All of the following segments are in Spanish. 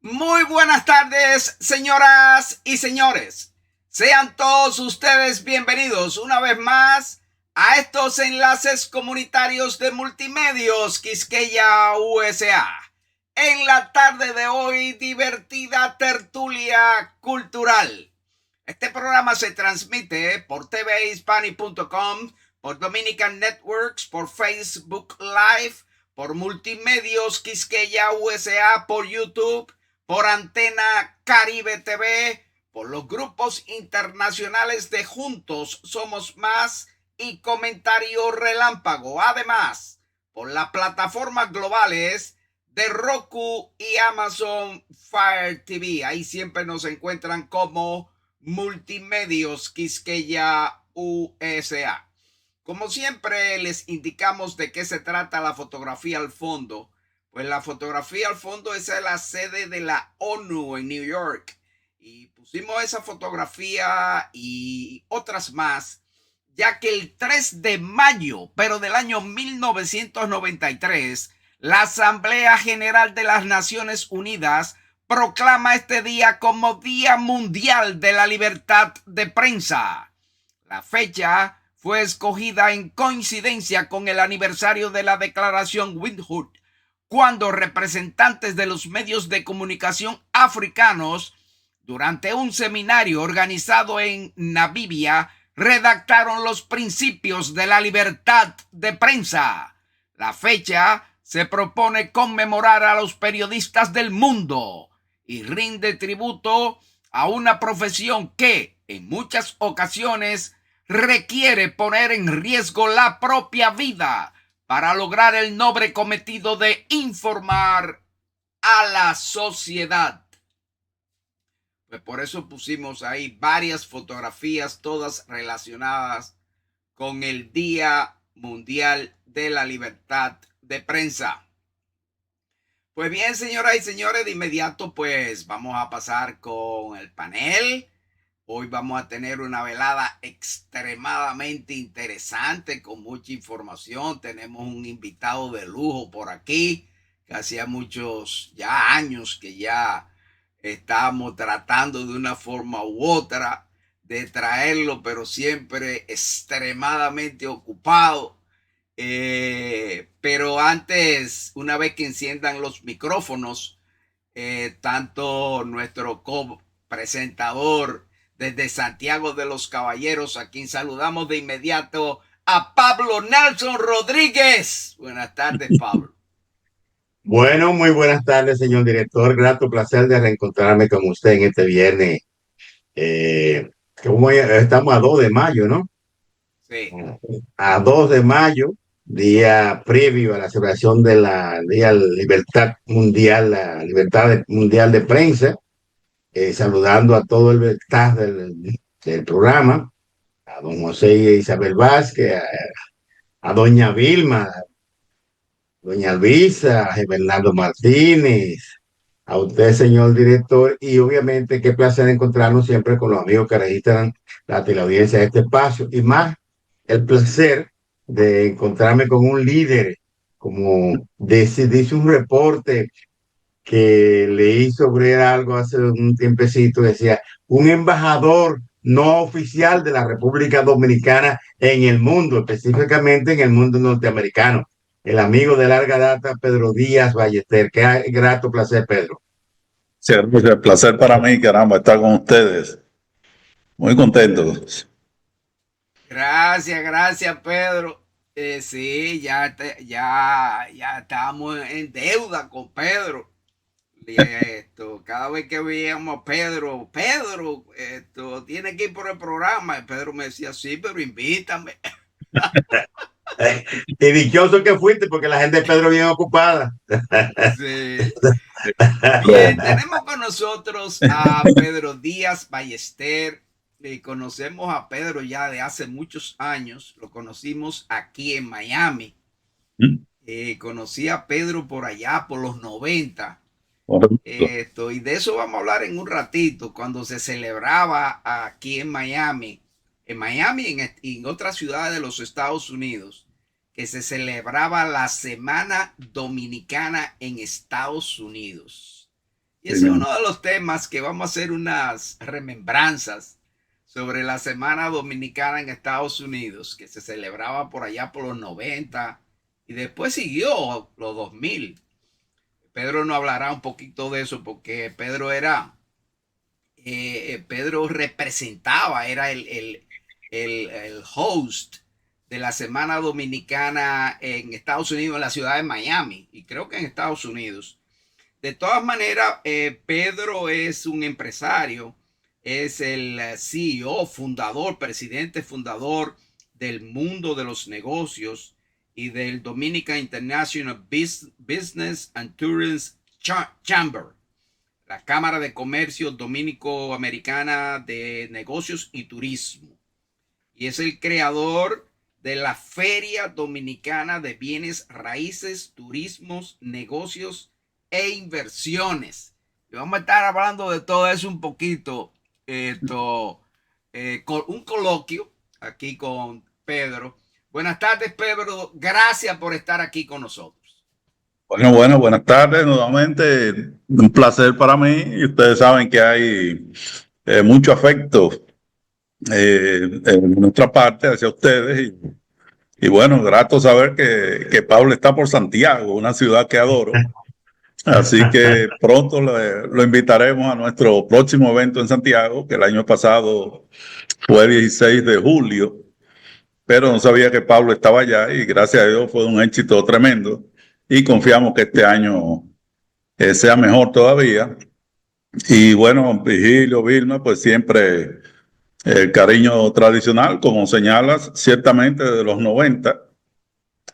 Muy buenas tardes, señoras y señores. Sean todos ustedes bienvenidos una vez más a estos enlaces comunitarios de Multimedios Quisqueya USA. En la tarde de hoy, divertida tertulia cultural. Este programa se transmite por tvhispanic.com, por Dominican Networks, por Facebook Live, por Multimedios Quisqueya USA, por YouTube, por Antena Caribe TV, por los grupos internacionales de Juntos Somos Más y Comentario Relámpago. Además, por las plataformas globales de Roku y Amazon Fire TV. Ahí siempre nos encuentran como Multimedios Quisqueya USA. Como siempre les indicamos de qué se trata la fotografía al fondo. Pues la fotografía al fondo es la sede de la ONU en New York. Y pusimos esa fotografía y otras más, ya que el 3 de mayo, pero del año 1993, la Asamblea General de las Naciones Unidas proclama este día como Día Mundial de la Libertad de Prensa. La fecha fue escogida en coincidencia con el aniversario de la Declaración Windhoek, cuando representantes de los medios de comunicación africanos, durante un seminario organizado en Namibia, redactaron los principios de la libertad de prensa. La fecha se propone conmemorar a los periodistas del mundo y rinde tributo a una profesión que, en muchas ocasiones, requiere poner en riesgo la propia vida para lograr el noble cometido de informar a la sociedad. Pues por eso pusimos ahí varias fotografías, todas relacionadas con el Día Mundial de la Libertad de Prensa. Pues bien, señoras y señores, de inmediato pues vamos a pasar con el panel. Hoy vamos a tener una velada extremadamente interesante con mucha información. Tenemos un invitado de lujo por aquí, que hacía muchos ya años que ya estábamos tratando de una forma u otra de traerlo, pero siempre extremadamente ocupado. Pero antes, una vez que enciendan los micrófonos, tanto nuestro co-presentador desde Santiago de los Caballeros, a quien saludamos de inmediato, a Pablo Nelson Rodríguez. Buenas tardes, Pablo. Bueno, muy buenas tardes, señor director. Grato placer de reencontrarme con usted en este viernes. Estamos a 2 de mayo, ¿no? Sí. A 2 de mayo, día previo a la celebración de la Día Libertad Mundial, Mundial de Prensa. Saludando a todo el staff del programa, a don José Isabel Vázquez, a doña Vilma, doña Luisa, a Bernardo Martínez, a usted, señor director, y obviamente qué placer encontrarnos siempre con los amigos que registran la teleaudiencia de este espacio, y más el placer de encontrarme con un líder, como dice un reporte que leí sobre algo hace un tiempecito, decía, un embajador no oficial de la República Dominicana en el mundo, específicamente en el mundo norteamericano. El amigo de larga data, Pedro Díaz Ballester. Qué grato placer, Pedro. Sí, el placer para mí, caramba, estar con ustedes. Muy contento. Gracias, Pedro. Sí, ya estamos en deuda con Pedro. Cada vez que veíamos a Pedro, tiene que ir por el programa. Y Pedro me decía, sí, pero invítame. Y dichoso que fuiste, porque la gente de Pedro bien ocupada. Sí. Bien, tenemos con nosotros a Pedro Díaz Ballester. Conocemos a Pedro ya de hace muchos años. Lo conocimos aquí en Miami. Conocí a Pedro por allá, por los 90. Y de eso vamos a hablar en un ratito, cuando se celebraba aquí en Miami y en otras ciudades de los Estados Unidos, que se celebraba la Semana Dominicana en Estados Unidos. Y ese es uno de los temas que vamos a hacer unas remembranzas sobre la Semana Dominicana en Estados Unidos, que se celebraba por allá por los 90 y después siguió los 2000. Pedro nos hablará un poquito de eso porque Pedro representaba, era el host de la Semana Dominicana en Estados Unidos, en la ciudad de Miami, y creo que en Estados Unidos. De todas maneras, Pedro es un empresario, es el CEO, fundador, presidente fundador del mundo de los negocios y del Dominican International Business and Tourism Chamber, la Cámara de Comercio Dominico-Americana de Negocios y Turismo. Y es el creador de la Feria Dominicana de Bienes Raíces, Turismos, Negocios e Inversiones. Y vamos a estar hablando de todo eso un poquito, con un coloquio aquí con Pedro. Buenas tardes, Pedro. Gracias por estar aquí con nosotros. Bueno, buenas tardes nuevamente. Un placer para mí. Y ustedes saben que hay mucho afecto en nuestra parte hacia ustedes. Y bueno, grato saber que Pablo está por Santiago, una ciudad que adoro. Así que pronto lo invitaremos a nuestro próximo evento en Santiago, que el año pasado fue 16 de julio, pero no sabía que Pablo estaba allá y gracias a Dios fue un éxito tremendo y confiamos que este año sea mejor todavía. Y bueno, Vigilio, Vilma, pues siempre el cariño tradicional, como señalas, ciertamente de los 90.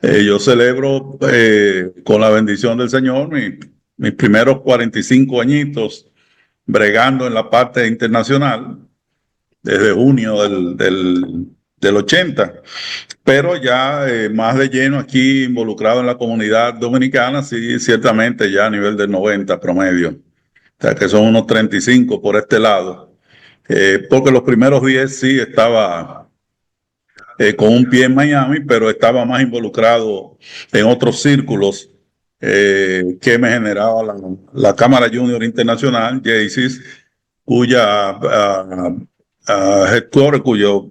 Yo celebro con la bendición del Señor mis primeros 45 añitos bregando en la parte internacional desde junio del 80, pero ya más de lleno aquí involucrado en la comunidad dominicana, sí, ciertamente ya a nivel del 90 promedio, o sea que son unos 35 por este lado, porque los primeros 10 sí estaba con un pie en Miami, pero estaba más involucrado en otros círculos que me generaba la Cámara Junior Internacional, JACIS, cuya headquarter, cuyo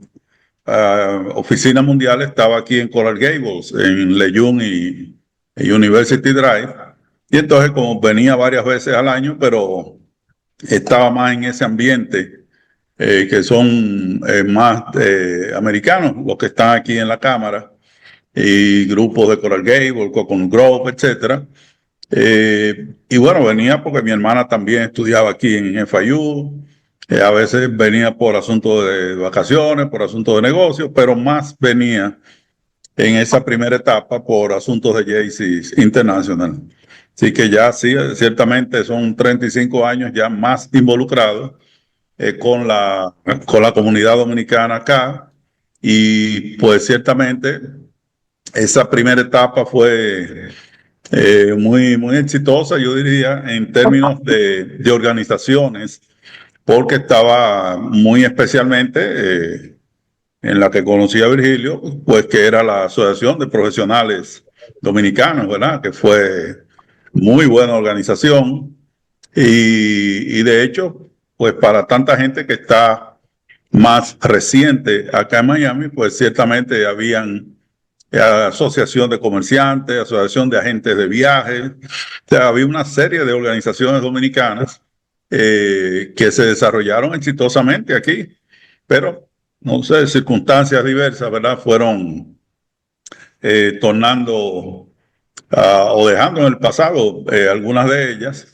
oficina mundial estaba aquí en Coral Gables, en Leyun y University Drive. Y entonces, como venía varias veces al año, pero estaba más en ese ambiente, que son más americanos, los que están aquí en la Cámara, y grupos de Coral Gables, Coconut Grove, etcétera. Y bueno, venía porque mi hermana también estudiaba aquí en FIU. A veces venía por asuntos de vacaciones, por asuntos de negocios, pero más venía en esa primera etapa por asuntos de JACIS International. Así que ya sí, ciertamente son 35 años ya más involucrados con la comunidad dominicana acá. Y pues ciertamente esa primera etapa fue muy exitosa, yo diría, en términos de organizaciones, porque estaba muy especialmente en la que conocí a Virgilio, pues que era la Asociación de Profesionales Dominicanos, ¿verdad? Que fue muy buena organización y de hecho, pues para tanta gente que está más reciente acá en Miami, pues ciertamente habían asociación de comerciantes, asociación de agentes de viajes, o sea, había una serie de organizaciones dominicanas que se desarrollaron exitosamente aquí, pero no sé, circunstancias diversas, ¿verdad? Fueron tornando o dejando en el pasado algunas de ellas.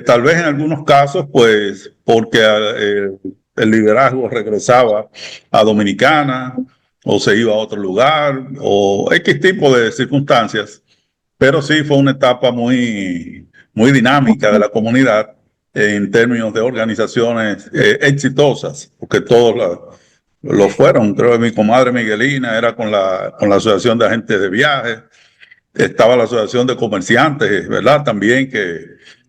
Tal vez en algunos casos, pues, porque el liderazgo regresaba a Dominicana o se iba a otro lugar o X tipo de circunstancias, pero sí fue una etapa muy dinámica de la comunidad en términos de organizaciones exitosas, porque todos lo fueron. Creo que mi comadre Miguelina era con la Asociación de Agentes de Viajes, estaba la Asociación de Comerciantes, ¿verdad? También que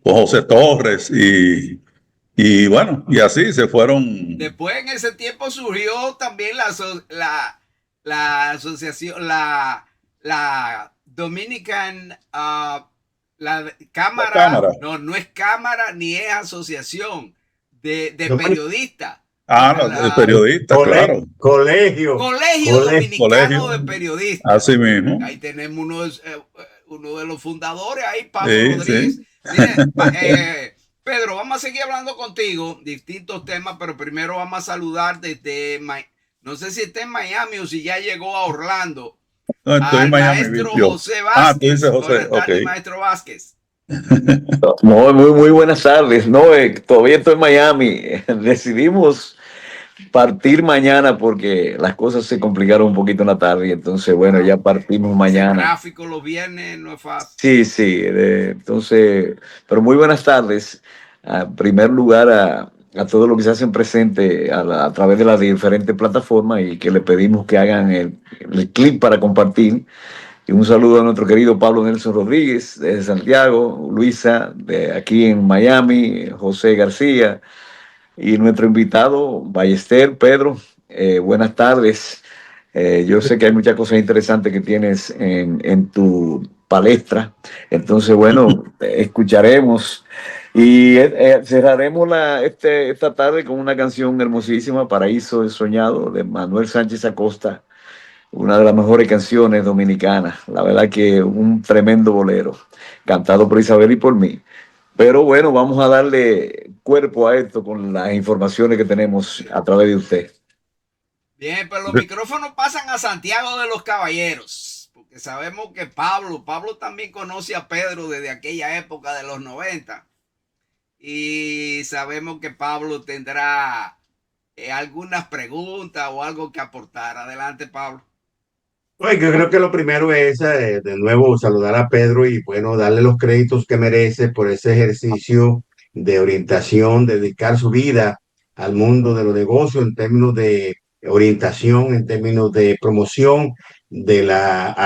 con José Torres y bueno, y así se fueron. Después en ese tiempo surgió también la asociación, la Dominican, cámara, no es cámara ni es asociación de periodistas. De periodistas, claro. Colegio Dominicano de Periodistas. Así mismo. Ahí tenemos uno de los fundadores, ahí, Pablo Rodríguez. Sí. Mire, Pedro, vamos a seguir hablando contigo, distintos temas, pero primero vamos a saludar desde, no sé si está en Miami o si ya llegó a Orlando. No, estoy en Miami. Maestro José Vázquez. Tú dices José, okay. Maestro Vázquez. No, muy buenas tardes. No, todavía estoy en Miami. Decidimos partir mañana porque las cosas se complicaron un poquito en la tarde y entonces, bueno, ya partimos mañana. El tráfico los viernes no es fácil. Sí, entonces, pero muy buenas tardes. En primer lugar, a todos los que se hacen presente a través de las diferentes plataformas y que le pedimos que hagan el clip para compartir. Y un saludo a nuestro querido Pablo Nelson Rodríguez de Santiago, Luisa de aquí en Miami, José García y nuestro invitado Ballester, Pedro. Buenas tardes. Yo sé que hay muchas cosas interesantes que tienes en tu palestra. Entonces, bueno, escucharemos y cerraremos esta tarde con una canción hermosísima, Paraíso Soñado, de Manuel Sánchez Acosta. Una de las mejores canciones dominicanas. La verdad que un tremendo bolero, cantado por Isabel y por mí. Pero bueno, vamos a darle cuerpo a esto con las informaciones que tenemos a través de usted. Bien, pero los micrófonos pasan a Santiago de los Caballeros, porque sabemos que Pablo también conoce a Pedro desde aquella época de los 90. Y sabemos que Pablo tendrá algunas preguntas o algo que aportar. Adelante, Pablo. Pues yo creo que lo primero es, de nuevo, saludar a Pedro y, bueno, darle los créditos que merece por ese ejercicio de orientación, dedicar su vida al mundo de los negocios en términos de orientación, en términos de promoción de las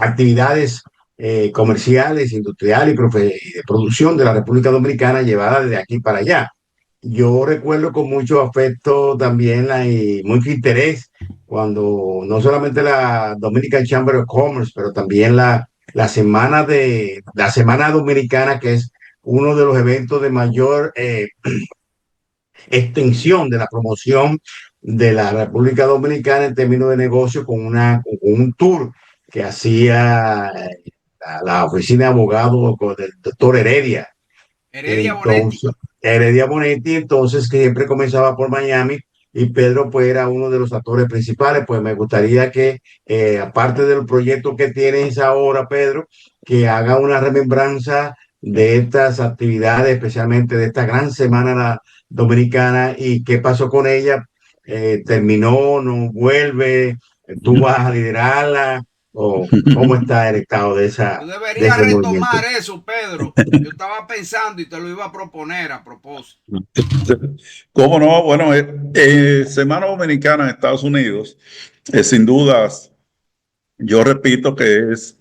actividades comerciales, industriales y de producción de la República Dominicana llevada de aquí para allá. Yo recuerdo con mucho afecto también y mucho interés cuando no solamente la Dominican Chamber of Commerce, pero también la semana dominicana, que es uno de los eventos de mayor extensión de la promoción de la República Dominicana en términos de negocio, con un tour que hacía la oficina de abogados del doctor Heredia. Heredia Bonetti, entonces, que siempre comenzaba por Miami, y Pedro pues era uno de los actores principales. Pues me gustaría que, aparte del proyecto que tienes ahora, Pedro, que haga una remembranza de estas actividades, especialmente de esta gran semana dominicana, y qué pasó con ella. ¿Terminó, no vuelve? ¿Tú vas a liderarla? ¿O cómo está el estado de esa? Tú deberías retomar eso, Pedro. Yo estaba pensando y te lo iba a proponer a propósito. ¿Cómo no? Bueno, Semana Dominicana en Estados Unidos, sin dudas, yo repito que es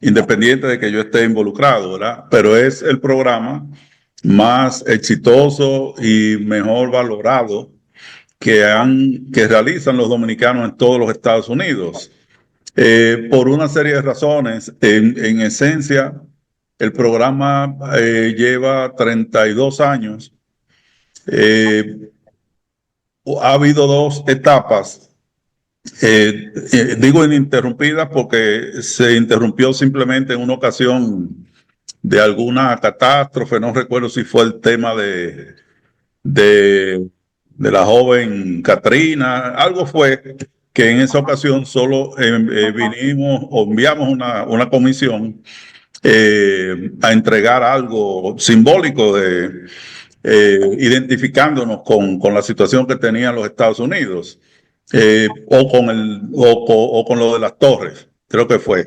independiente de que yo esté involucrado, ¿verdad? Pero es el programa más exitoso y mejor valorado que realizan los dominicanos en todos los Estados Unidos. Por una serie de razones. En esencia, el programa lleva 32 años. Ha habido dos etapas, digo ininterrumpidas porque se interrumpió simplemente en una ocasión de alguna catástrofe. No recuerdo si fue el tema de la joven Katrina, algo fue que en esa ocasión solo vinimos o enviamos una comisión a entregar algo simbólico identificándonos con la situación que tenían los Estados Unidos, o con lo de las torres. Creo que fue.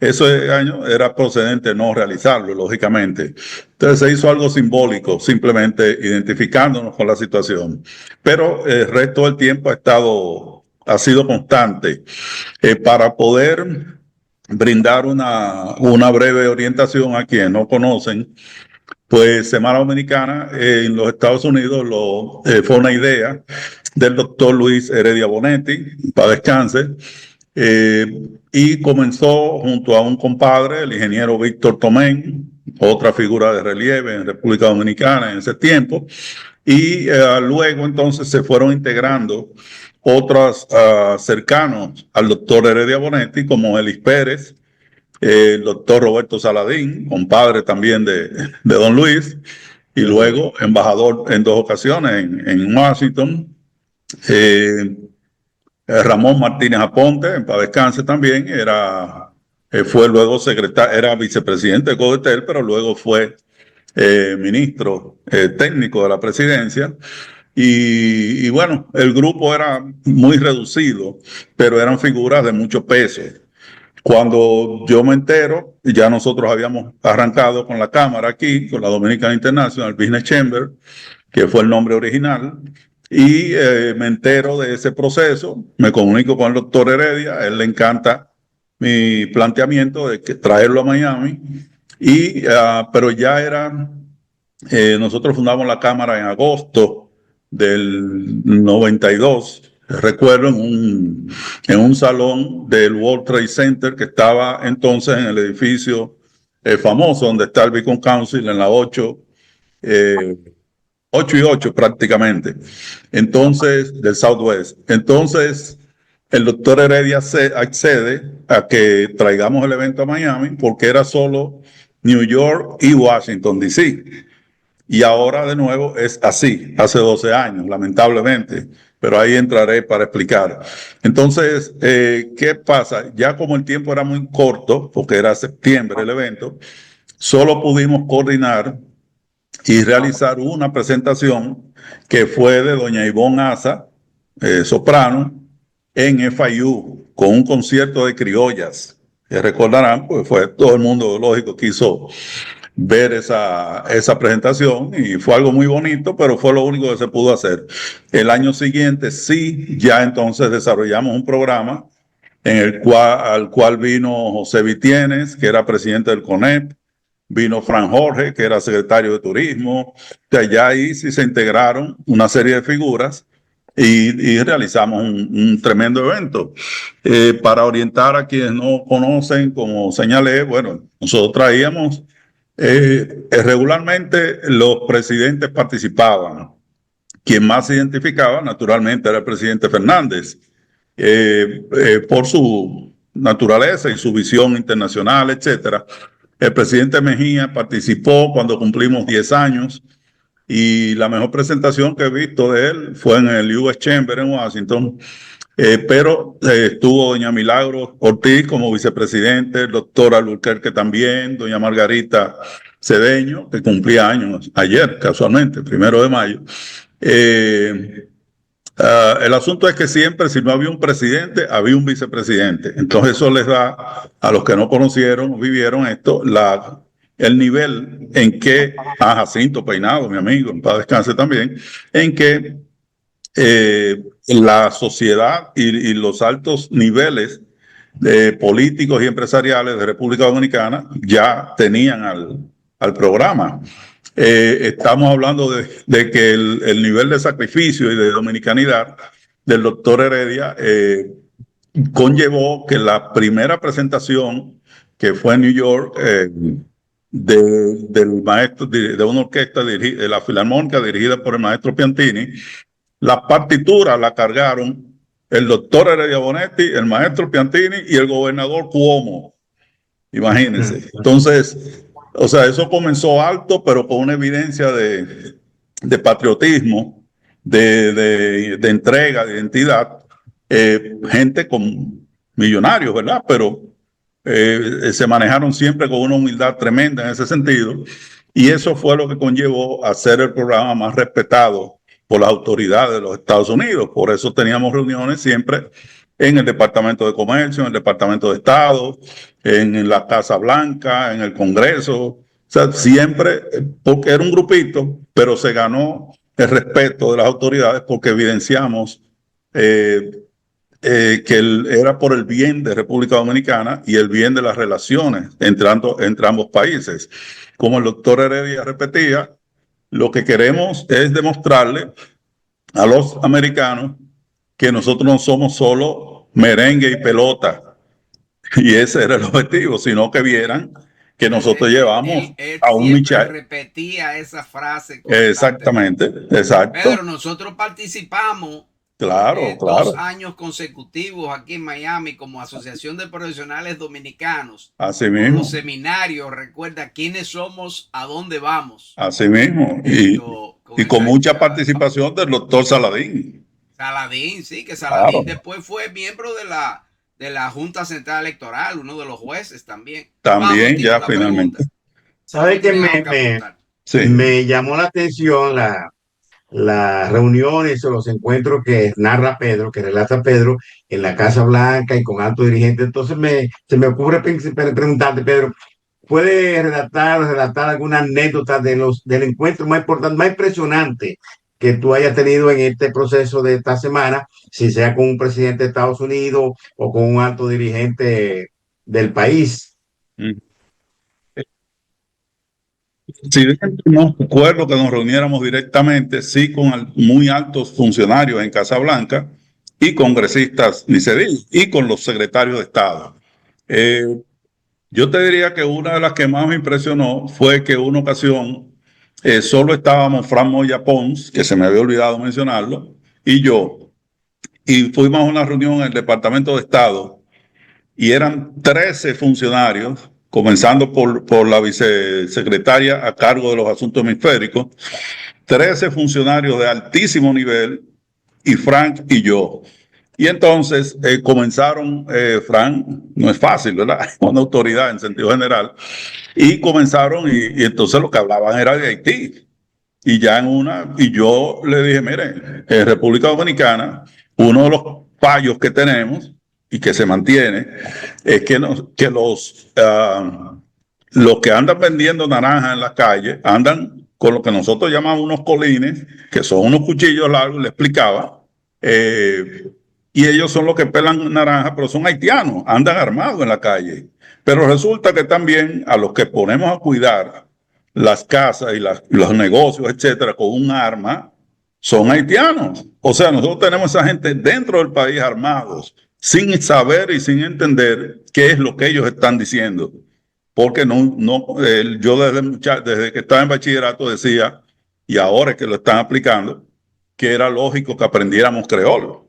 Ese año era procedente no realizarlo, lógicamente. Entonces se hizo algo simbólico, simplemente identificándonos con la situación. Pero el resto del tiempo ha sido constante para poder brindar una breve orientación a quienes no conocen. Pues Semana Dominicana en los Estados Unidos fue una idea del doctor Luis Heredia Bonetti, para descanse, Y comenzó junto a un compadre, el ingeniero Víctor Tomén, otra figura de relieve en República Dominicana en ese tiempo, y luego entonces se fueron integrando otros cercanos al doctor Heredia Bonetti, como Elis Pérez, el doctor Roberto Saladín, compadre también de don Luis, y luego embajador en 2 ocasiones en Washington. Ramón Martínez Aponte, en paz descanse también, fue luego secretario, era vicepresidente de Codetel, pero luego fue ministro técnico de la presidencia. Y bueno, el grupo era muy reducido, pero eran figuras de mucho peso. Cuando yo me entero, ya nosotros habíamos arrancado con la cámara aquí, con la Dominican International Business Chamber, que fue el nombre original, y me entero de ese proceso, me comunico con el doctor Heredia, a él le encanta mi planteamiento de que traerlo a Miami, pero ya era, nosotros fundamos la cámara en agosto del 92, recuerdo, en un salón del World Trade Center que estaba entonces en el edificio famoso donde está el Beacon Council en la 8 y 8 prácticamente, entonces, del Southwest. Entonces, el doctor Heredia accede a que traigamos el evento a Miami porque era solo New York y Washington, D.C. Y ahora de nuevo es así, hace 12 años, lamentablemente, pero ahí entraré para explicar. Entonces, ¿qué pasa? Ya como el tiempo era muy corto, porque era septiembre el evento, solo pudimos coordinar y realizar una presentación que fue de doña Ivonne Asa, soprano, en FIU, con un concierto de criollas. Que recordarán, pues fue todo el mundo, lógico, quiso ver esa presentación y fue algo muy bonito, pero fue lo único que se pudo hacer. El año siguiente sí, ya entonces desarrollamos un programa al cual vino José Vitienes, que era presidente del CONEP, vino Fran Jorge, que era secretario de Turismo. O sea, ya ahí sí se integraron una serie de figuras y realizamos un tremendo evento. Para orientar a quienes no conocen, como señalé, bueno, nosotros traíamos, regularmente los presidentes participaban. Quien más se identificaba, naturalmente, era el presidente Fernández, por su naturaleza y su visión internacional, etcétera. El presidente Mejía participó cuando cumplimos 10 años y la mejor presentación que he visto de él fue en el US Chamber en Washington, pero estuvo doña Milagros Ortiz como vicepresidente, el doctor Alburquerque también, doña Margarita Cedeño, que cumplía años ayer, casualmente, 1 de mayo. El asunto es que siempre, si no había un presidente, había un vicepresidente. Entonces eso les da a los que no conocieron o vivieron esto, el nivel en que, Jacinto Peinado, mi amigo, en paz descanse también, en que la sociedad y los altos niveles políticos y empresariales de República Dominicana ya tenían al programa. Estamos hablando de que el nivel de sacrificio y de dominicanidad del doctor Heredia conllevó que la primera presentación, que fue en New York, del maestro, de una orquesta de la Filarmónica dirigida por el maestro Piantini, la partitura la cargaron el doctor Heredia Bonetti, el maestro Piantini y el gobernador Cuomo. Imagínense. Entonces, o sea, eso comenzó alto, pero con una evidencia de patriotismo, de entrega, de identidad. Gente con millonarios, ¿verdad? Pero se manejaron siempre con una humildad tremenda en ese sentido. Y eso fue lo que conllevó a ser el programa más respetado por las autoridades de los Estados Unidos. Por eso teníamos reuniones siempre en el Departamento de Comercio, en el Departamento de Estado, en la Casa Blanca, en el Congreso. O sea, siempre, porque era un grupito, pero se ganó el respeto de las autoridades porque evidenciamos que era por el bien de República Dominicana y el bien de las relaciones entre ambos países. Como el doctor Heredia repetía, lo que queremos es demostrarle a los americanos que nosotros no somos solo merengue y pelota. Y ese era el objetivo, sino que vieran que nosotros llevamos Él a un siempre Michel. repetía esa frase constantemente. Exactamente, exacto. Pedro, nosotros participamos Claro, 2 claro. años consecutivos aquí en Miami como Asociación de Profesionales Dominicanos. Así Con mismo, los seminarios, recuerda quiénes somos, a dónde vamos. así mismo. Esto, Y con mucha esa participación del doctor Saladín. Saladín, sí, que Saladín Claro. después fue miembro de la Junta Central Electoral, uno de los jueces también. También Vamos, ya una finalmente. pregunta. ¿Sabe que ¿Tiene algo que aportar? Sí. me llamó la atención las reuniones o los encuentros que narra Pedro, que relata Pedro en la Casa Blanca y con altos dirigentes? Entonces se me ocurre preguntarte, Pedro, ¿puede relatar alguna anécdota del encuentro más importante, más impresionante que tú hayas tenido en este proceso de esta semana, si sea con un presidente de Estados Unidos o con un alto dirigente del país? Mm. Si no recuerdo que nos reuniéramos directamente, sí con muy altos funcionarios en Casa Blanca y congresistas, ni se diga, y con los secretarios de Estado. Yo te diría que una de las que más me impresionó fue que una ocasión solo estábamos Fran Moya Pons, que se me había olvidado mencionarlo, y yo, y fuimos a una reunión en el Departamento de Estado y eran 13 funcionarios, comenzando por la vicesecretaria a cargo de los asuntos hemisféricos, 13 funcionarios de altísimo nivel y Frank y yo. Y entonces comenzaron, Frank, no es fácil, ¿verdad? Una autoridad en sentido general, y comenzaron y entonces lo que hablaban era de Haití. Y ya y yo le dije, mire, en República Dominicana, uno de los fallos que tenemos y que se mantiene es que los que andan vendiendo naranjas en la calle andan con lo que nosotros llamamos unos colines, que son unos cuchillos largos, le explicaba, y ellos son los que pelan naranjas, pero son haitianos, andan armados en la calle. Pero resulta que también a los que ponemos a cuidar las casas y los negocios, etcétera, con un arma, son haitianos. O sea, nosotros tenemos a esa gente dentro del país armados, sin saber y sin entender qué es lo que ellos están diciendo. Porque yo desde que estaba en bachillerato decía, y ahora es que lo están aplicando, que era lógico que aprendiéramos creol,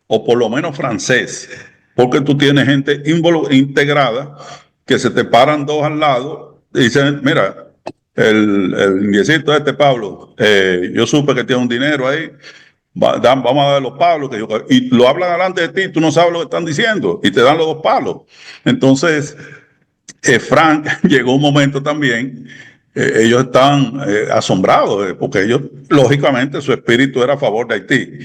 o por lo menos francés, porque tú tienes gente integrada que se te paran dos al lado y dicen, mira, el indiecito este Pablo, yo supe que tiene un dinero ahí, vamos a dar los palos, y lo hablan delante de ti, tú no sabes lo que están diciendo, y te dan los 2 palos. Entonces, Frank llegó un momento también, ellos estaban asombrados, porque ellos, lógicamente, su espíritu era a favor de Haití.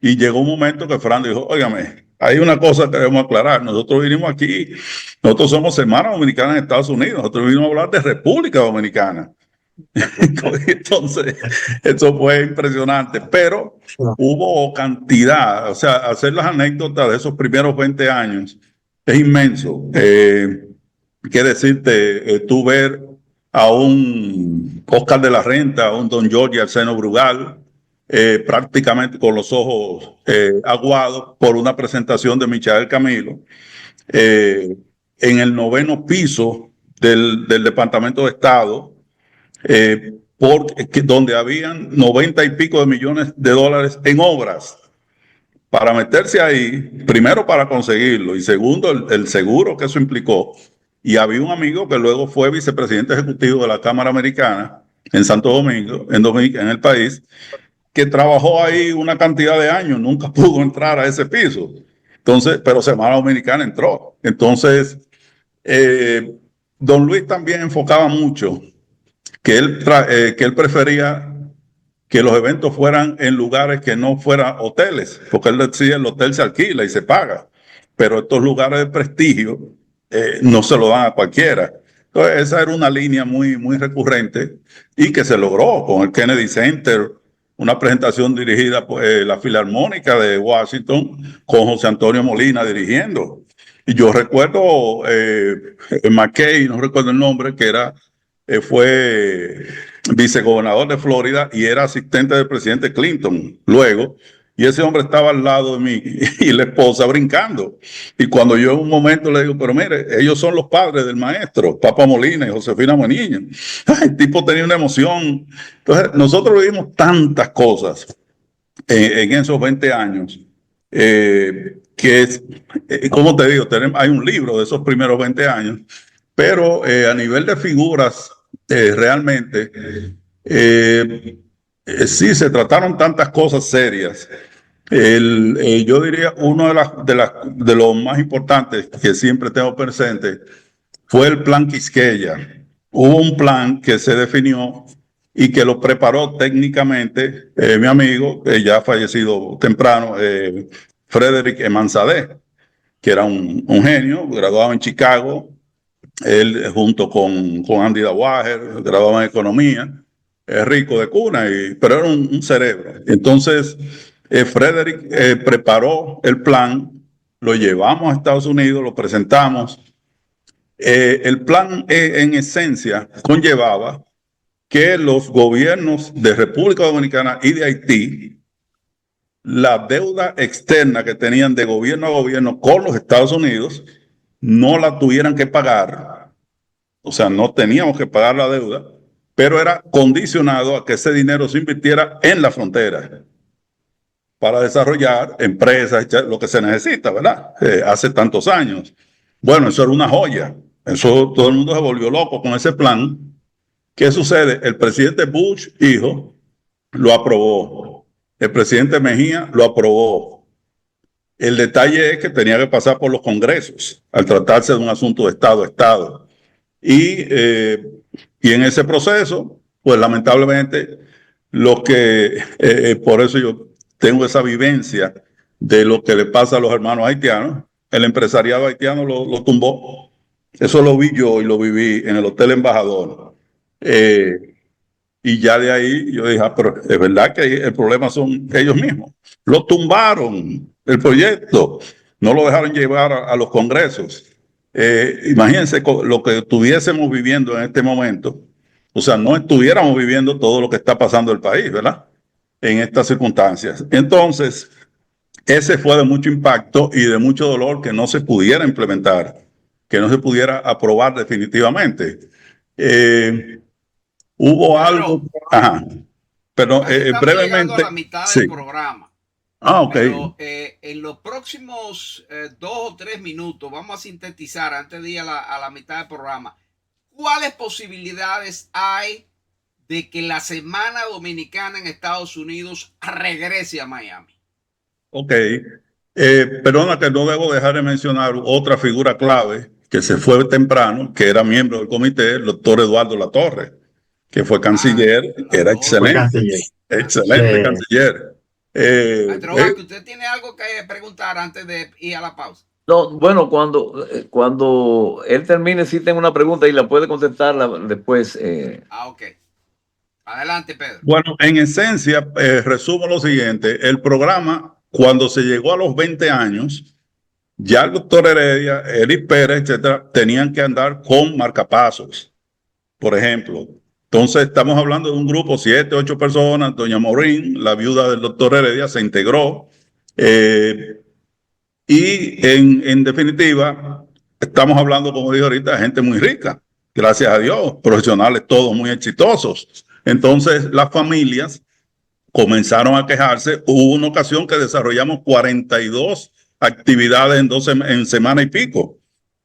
Y llegó un momento que Frank dijo, óigame, hay una cosa que debemos aclarar, nosotros vinimos aquí, nosotros somos hermanos dominicanos en Estados Unidos, nosotros vinimos a hablar de República Dominicana. Entonces, eso fue impresionante, pero hubo cantidad, o sea, hacer las anécdotas de esos primeros 20 años es inmenso. ¿Qué decirte? Tú ver a un Oscar de la Renta, a un Don Jorge Arseno Brugal, prácticamente con los ojos aguados por una presentación de Michael Camilo, en el 9º piso del Departamento de Estado, donde habían 90 y pico de millones de dólares en obras. Para meterse ahí, primero para conseguirlo y segundo el seguro que eso implicó. Y había un amigo que luego fue vicepresidente ejecutivo de la Cámara Americana en Santo Domingo, en el país, que trabajó ahí una cantidad de años, nunca pudo entrar a ese piso. Entonces, pero Semana Dominicana entró. Entonces, don Luis también enfocaba mucho que él prefería que los eventos fueran en lugares que no fueran hoteles, porque él decía el hotel se alquila y se paga, pero estos lugares de prestigio no se lo dan a cualquiera. Entonces, esa era una línea muy, muy recurrente y que se logró con el Kennedy Center, una presentación dirigida por la Filarmónica de Washington, con José Antonio Molina dirigiendo. Y yo recuerdo McKay, no recuerdo el nombre, que fue vicegobernador de Florida y era asistente del presidente Clinton luego, y ese hombre estaba al lado de mí y la esposa brincando. Y cuando yo en un momento le digo, pero mire, ellos son los padres del maestro, Papa Molina y Josefina Moniño. El tipo tenía una emoción. Entonces, nosotros vivimos tantas cosas en esos 20 años, que es, como te digo, hay un libro de esos primeros 20 años, pero a nivel de figuras, realmente, sí, se trataron tantas cosas serias. Yo diría, uno de los más importantes que siempre tengo presente fue el plan Quisqueya. Hubo un plan que se definió y que lo preparó técnicamente mi amigo, ya fallecido temprano, Frederick Manzadeh, que era un genio, graduado en Chicago, él junto con Andy Dawager, graduado en economía, rico de cuna, pero era un cerebro. Entonces, Frederick preparó el plan, lo llevamos a Estados Unidos, lo presentamos. El plan, en esencia, conllevaba que los gobiernos de República Dominicana y de Haití, la deuda externa que tenían de gobierno a gobierno con los Estados Unidos, no la tuvieran que pagar. O sea, no teníamos que pagar la deuda, pero era condicionado a que ese dinero se invirtiera en la frontera para desarrollar empresas, lo que se necesita, ¿verdad? Hace tantos años. Bueno, eso era una joya. Eso, todo el mundo se volvió loco con ese plan. ¿Qué sucede? El presidente Bush, hijo, lo aprobó. El presidente Mejía lo aprobó. El detalle es que tenía que pasar por los congresos al tratarse de un asunto de Estado a Estado. Y en ese proceso, pues lamentablemente, por eso yo tengo esa vivencia de lo que le pasa a los hermanos haitianos. El empresariado haitiano lo tumbó. Eso lo vi yo y lo viví en el Hotel Embajador. Y ya de ahí yo dije, pero es verdad que el problema son ellos mismos. Lo tumbaron el proyecto, no lo dejaron llevar a los congresos. Imagínense lo que estuviésemos viviendo en este momento. O sea, no estuviéramos viviendo todo lo que está pasando en el país, ¿verdad? En estas circunstancias. Entonces, ese fue de mucho impacto y de mucho dolor que no se pudiera implementar, que no se pudiera aprobar definitivamente. Hubo algo, ajá, pero brevemente. A la mitad sí. del programa. Ok. Pero en los próximos 2 o 3 minutos vamos a sintetizar antes de ir a la mitad del programa. ¿Cuáles posibilidades hay de que la Semana Dominicana en Estados Unidos regrese a Miami? Ok. Perdona que no debo dejar de mencionar otra figura clave que se fue temprano, que era miembro del comité, el doctor Eduardo Latorre, que fue canciller, que era excelente, excelente canciller. Maestro, ¿usted tiene algo que preguntar antes de ir a la pausa? No, bueno, cuando él termine, sí tengo una pregunta y la puede contestar después. Ok. Adelante, Pedro. Bueno, en esencia, resumo lo siguiente. El programa, cuando se llegó a los 20 años, ya el doctor Heredia, Eric Pérez, etcétera, tenían que andar con marcapasos, por ejemplo. Entonces, estamos hablando de un grupo, 7, 8 personas. Doña Morín, la viuda del doctor Heredia, se integró. Y en definitiva, estamos hablando, como digo ahorita, de gente muy rica, gracias a Dios, profesionales todos muy exitosos. Entonces, las familias comenzaron a quejarse. Hubo una ocasión que desarrollamos 42 actividades en semana y pico.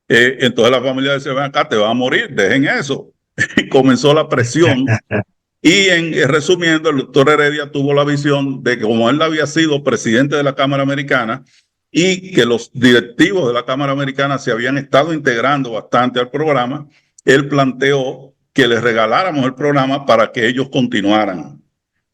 Entonces la familia decía, ven acá, te vas a morir, dejen eso. Y comenzó la presión. Y resumiendo, el doctor Heredia tuvo la visión de que como él había sido presidente de la Cámara Americana y que los directivos de la Cámara Americana se habían estado integrando bastante al programa, él planteó que les regaláramos el programa para que ellos continuaran.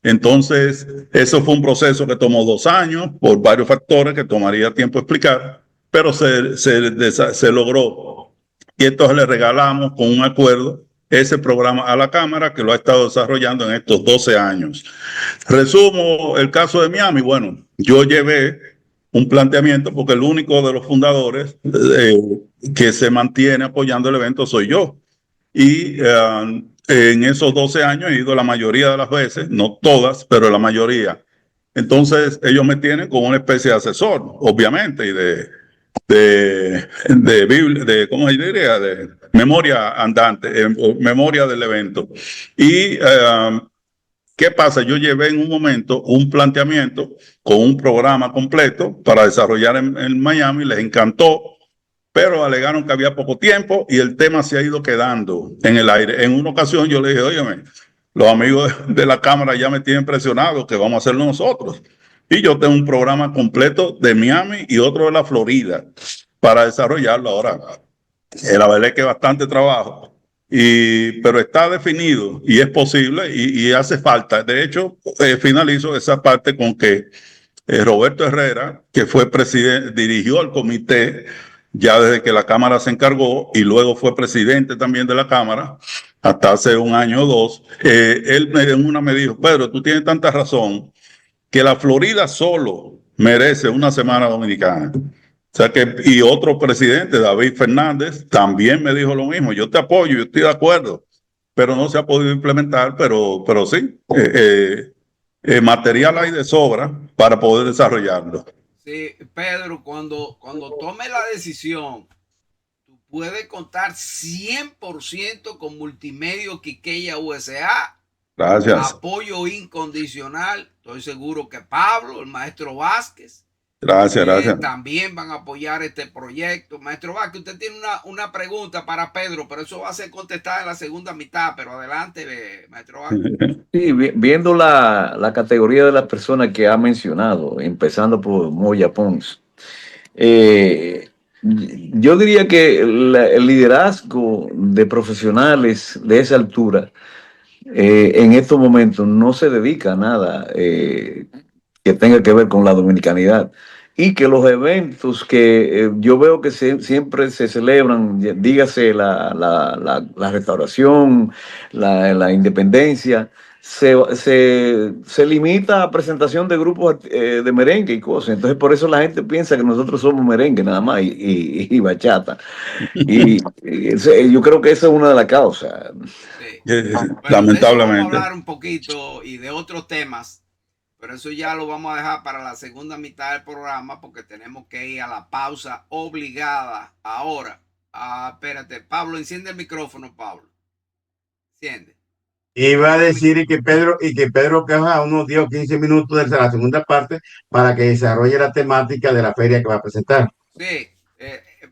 Entonces, eso fue un proceso que tomó 2 años por varios factores que tomaría tiempo explicar, pero se logró. Y entonces le regalamos con un acuerdo ese programa a la Cámara, que lo ha estado desarrollando en estos 12 años. Resumo el caso de Miami. Bueno, yo llevé un planteamiento porque el único de los fundadores que se mantiene apoyando el evento soy yo. Y en esos 12 años he ido la mayoría de las veces, no todas, pero la mayoría, Entonces ellos me tienen como una especie de asesor, obviamente, y ¿cómo se diría? De memoria andante, memoria del evento. Y ¿qué pasa? Yo llevé en un momento un planteamiento con un programa completo para desarrollar en Miami, les encantó, pero alegaron que había poco tiempo y el tema se ha ido quedando en el aire. En una ocasión yo le dije, óyeme, los amigos de la Cámara ya me tienen presionado que vamos a hacerlo nosotros. Y yo tengo un programa completo de Miami y otro de la Florida para desarrollarlo ahora. La verdad es que es bastante trabajo, pero está definido y es posible y hace falta. De hecho, finalizo esa parte con que Roberto Herrera, que fue presidente, dirigió el comité ya desde que la Cámara se encargó y luego fue presidente también de la Cámara hasta hace un año o dos. Él en una me dijo, Pedro, tú tienes tanta razón que la Florida solo merece una semana dominicana. O sea que, y otro presidente, David Fernández, también me dijo lo mismo. Yo te apoyo, yo estoy de acuerdo, pero no se ha podido implementar, pero sí, material hay de sobra para poder desarrollarlo. Sí, Pedro, cuando tome la decisión, tú puedes contar 100% con Multimedio Quisqueya USA. Gracias. Apoyo incondicional. Estoy seguro que Pablo, el maestro Vázquez, Gracias. también van a apoyar este proyecto. Maestro Vázquez, usted tiene una pregunta para Pedro, pero eso va a ser contestada en la segunda mitad. Pero adelante, maestro Vázquez. Sí, viendo la categoría de las personas que ha mencionado, empezando por Moya Pons, yo diría que el liderazgo de profesionales de esa altura en estos momentos no se dedica a nada que tenga que ver con la dominicanidad. Y que los eventos que yo veo que siempre se celebran, dígase la restauración, la independencia, se limita a presentación de grupos de merengue y cosas. Entonces por eso la gente piensa que nosotros somos merengue nada más y bachata. Y yo creo que esa es una de las causas. Sí. Lamentablemente. Vamos a hablar un poquito y de otros temas, pero eso ya lo vamos a dejar para la segunda mitad del programa porque tenemos que ir a la pausa obligada ahora. Espérate, Pablo, enciende el micrófono, Pablo. Enciende. Iba a decir que Pedro coja unos 10 o 15 minutos de la segunda parte para que desarrolle la temática de la feria que va a presentar. Sí,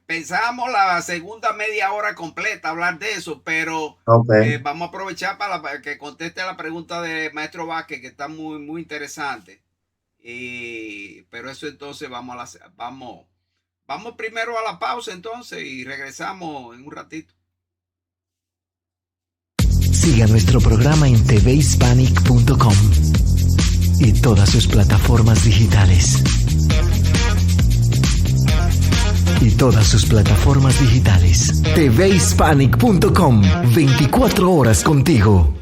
pensábamos la segunda media hora completa hablar de eso, pero vamos a aprovechar para que conteste la pregunta de Maestro Vázquez, que está muy, muy interesante. Pero eso entonces vamos primero a la pausa entonces y regresamos en un ratito. Siga nuestro programa en tvhispanic.com y todas sus plataformas digitales. tvhispanic.com, 24 horas contigo.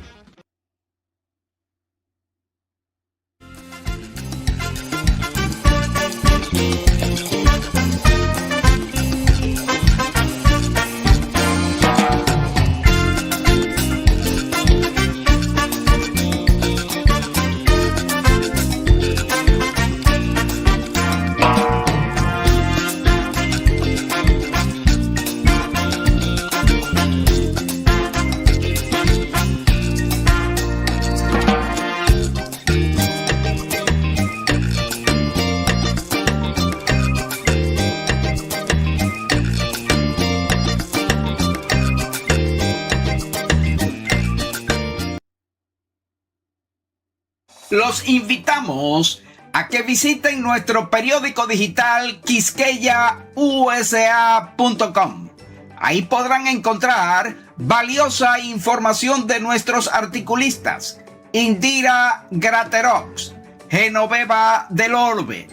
Los invitamos a que visiten nuestro periódico digital quisqueyausa.com. Ahí podrán encontrar valiosa información de nuestros articulistas: Indira Graterox, Genoveva del Orbe,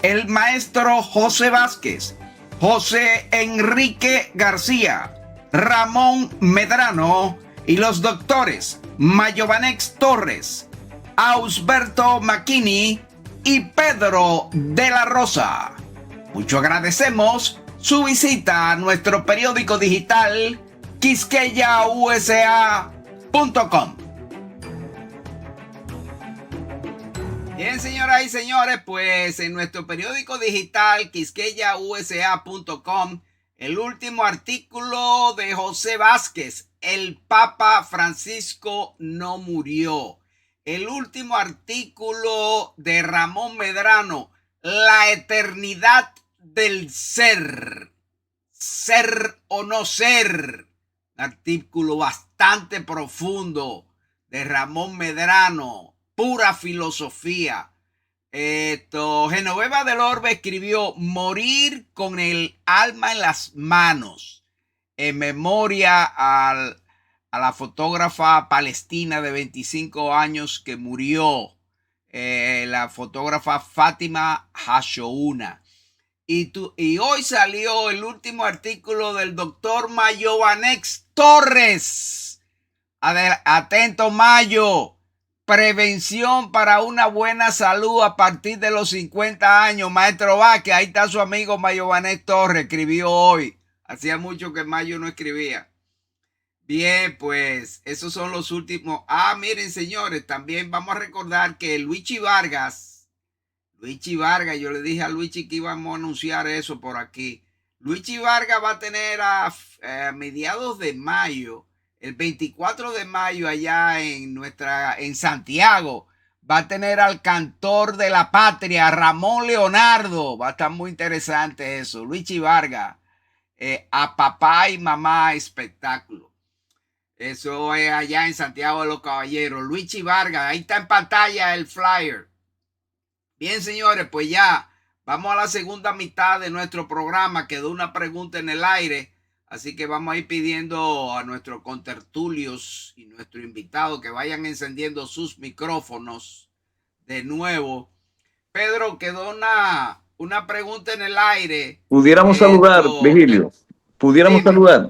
el maestro José Vázquez, José Enrique García, Ramón Medrano y los doctores Mayovanex Torres, Ausberto Macchini y Pedro de la Rosa. Mucho agradecemos su visita a nuestro periódico digital quisqueyausa.com. Bien, señoras y señores, pues en nuestro periódico digital quisqueyausa.com, el último artículo de José Vázquez, el Papa Francisco no murió. El último artículo de Ramón Medrano, la eternidad del ser. Ser o no ser. Artículo bastante profundo de Ramón Medrano, pura filosofía. Genoveva del Orbe escribió Morir con el alma en las manos, en memoria a la fotógrafa palestina de 25 años que murió, la fotógrafa Fátima Hashouna. Y hoy salió el último artículo del doctor Mayovanex Torres. Atento, Mayo. Prevención para una buena salud a partir de los 50 años. Maestro Vázquez, ahí está su amigo Mayovanex Torres, escribió hoy. Hacía mucho que Mayo no escribía. Bien, pues esos son los últimos. Miren, señores, también vamos a recordar que Luigi Vargas, yo le dije a Luigi que íbamos a anunciar eso por aquí. Luigi Vargas va a tener a mediados de mayo, el 24 de mayo allá en Santiago, va a tener al cantor de la patria, Ramón Leonardo. Va a estar muy interesante eso. Luigi Vargas, a papá y mamá espectáculo. Eso es allá en Santiago de los Caballeros. Luigi Vargas, ahí está en pantalla el flyer. Bien, señores, pues ya vamos a la segunda mitad de nuestro programa. Quedó una pregunta en el aire, así que vamos a ir pidiendo a nuestros contertulios y nuestro invitado que vayan encendiendo sus micrófonos de nuevo. Pedro, quedó una pregunta en el aire. Pudiéramos saludar, Virgilio. Pudiéramos saludar.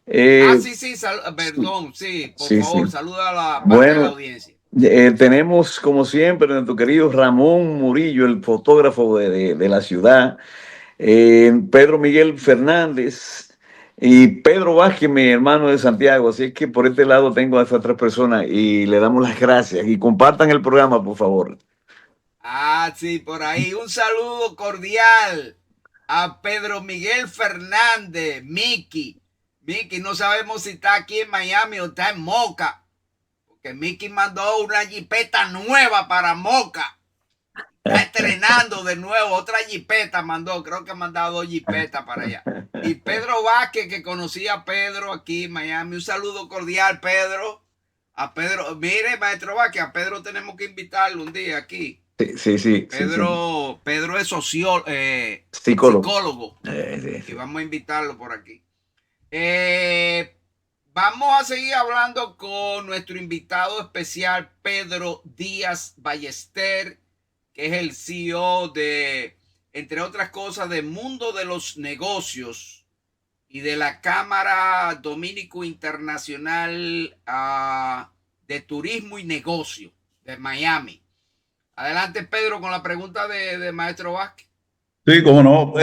Sí, perdón, sí, por favor, saluda a la parte de la audiencia. Tenemos, como siempre, nuestro querido Ramón Murillo, el fotógrafo de la ciudad, Pedro Miguel Fernández y Pedro Vázquez, mi hermano de Santiago. Así que por este lado tengo a estas tres personas y le damos las gracias. Y compartan el programa, por favor. Sí, por ahí. Un saludo cordial a Pedro Miguel Fernández, Mickey. Mickey, no sabemos si está aquí en Miami o está en Moca. Que Mickey mandó una jipeta nueva para Moca. Está estrenando de nuevo otra jipeta, creo que ha mandado 2 jipetas para allá. Y Pedro Vázquez, que conocía a Pedro aquí en Miami. Un saludo cordial, Pedro. A Pedro, mire, maestro Vázquez, a Pedro tenemos que invitarlo un día aquí. Sí. Pedro es psicólogo. Y vamos a invitarlo por aquí. Vamos a seguir hablando con nuestro invitado especial, Pedro Díaz Ballester, que es el CEO de, entre otras cosas, de Mundo de los Negocios y de la Cámara Dominico Internacional de Turismo y Negocio de Miami. Adelante, Pedro, con la pregunta de Maestro Vázquez. Sí, cómo no.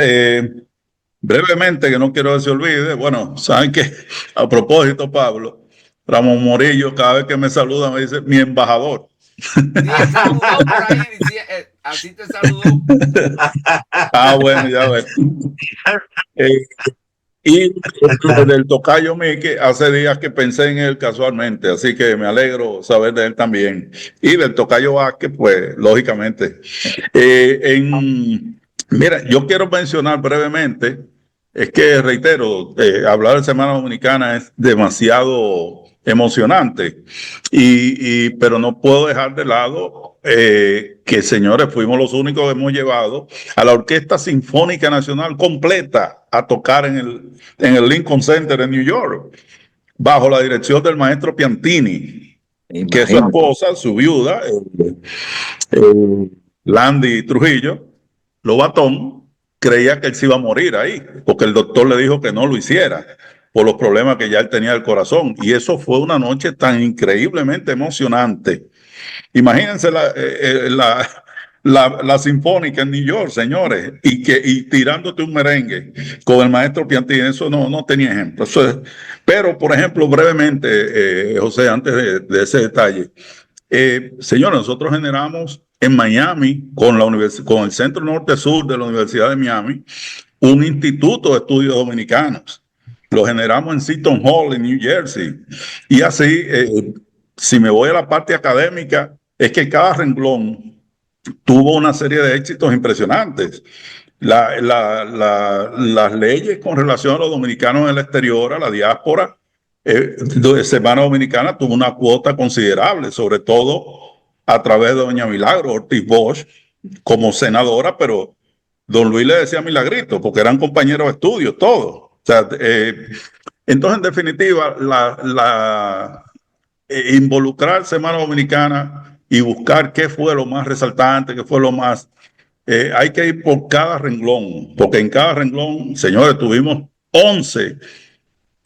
Brevemente, que no quiero que se olvide, bueno, saben que a propósito, Pablo, Ramón Morillo, cada vez que me saluda me dice mi embajador. Sí, saludó por ahí, así te saludó. Bueno, ya ves. Y del tocayo Miki, hace días que pensé en él casualmente, así que me alegro saber de él también. Y del tocayo Vázquez, pues, lógicamente. Mira, yo quiero mencionar brevemente, es que reitero, hablar de Semana Dominicana es demasiado emocionante, pero no puedo dejar de lado que, señores, fuimos los únicos que hemos llevado a la Orquesta Sinfónica Nacional completa a tocar en el Lincoln Center en New York, bajo la dirección del maestro Piantini, que es su esposa, su viuda, Landy Trujillo Lobatón, creía que él se iba a morir ahí, porque el doctor le dijo que no lo hiciera, por los problemas que ya él tenía del corazón. Y eso fue una noche tan increíblemente emocionante. Imagínense la Sinfónica en New York, señores, y tirándote un merengue con el maestro Piantini, eso no tenía ejemplo. Pero, por ejemplo, brevemente, José, antes de ese detalle, señores, nosotros generamos en Miami, con con el Centro Norte-Sur de la Universidad de Miami, un instituto de estudios dominicanos. Lo generamos en Seton Hall, en New Jersey. Y así, si me voy a la parte académica, es que cada renglón tuvo una serie de éxitos impresionantes. Las leyes con relación a los dominicanos en el exterior, a la diáspora, Semana Dominicana tuvo una cuota considerable, sobre todo a través de doña Milagro Ortiz Bosch como senadora, pero don Luis le decía Milagrito, porque eran compañeros de estudio, todos. O sea, entonces, en definitiva, involucrar Semana Dominicana y buscar qué fue lo más resaltante, qué fue lo más... hay que ir por cada renglón, porque en cada renglón, señores, tuvimos 11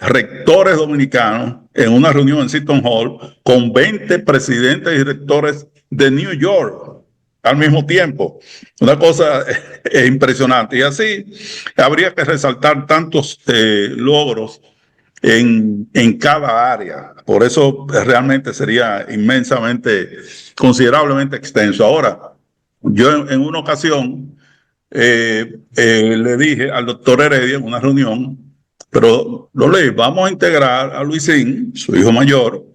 rectores dominicanos en una reunión en Seton Hall con 20 presidentes y rectores de New York al mismo tiempo. Una cosa impresionante. Y así habría que resaltar tantos logros en cada área. Por eso realmente sería inmensamente, considerablemente extenso. Ahora, yo en una ocasión le dije al doctor Heredia en una reunión, pero Luis, vamos a integrar a Luisín, su hijo mayor,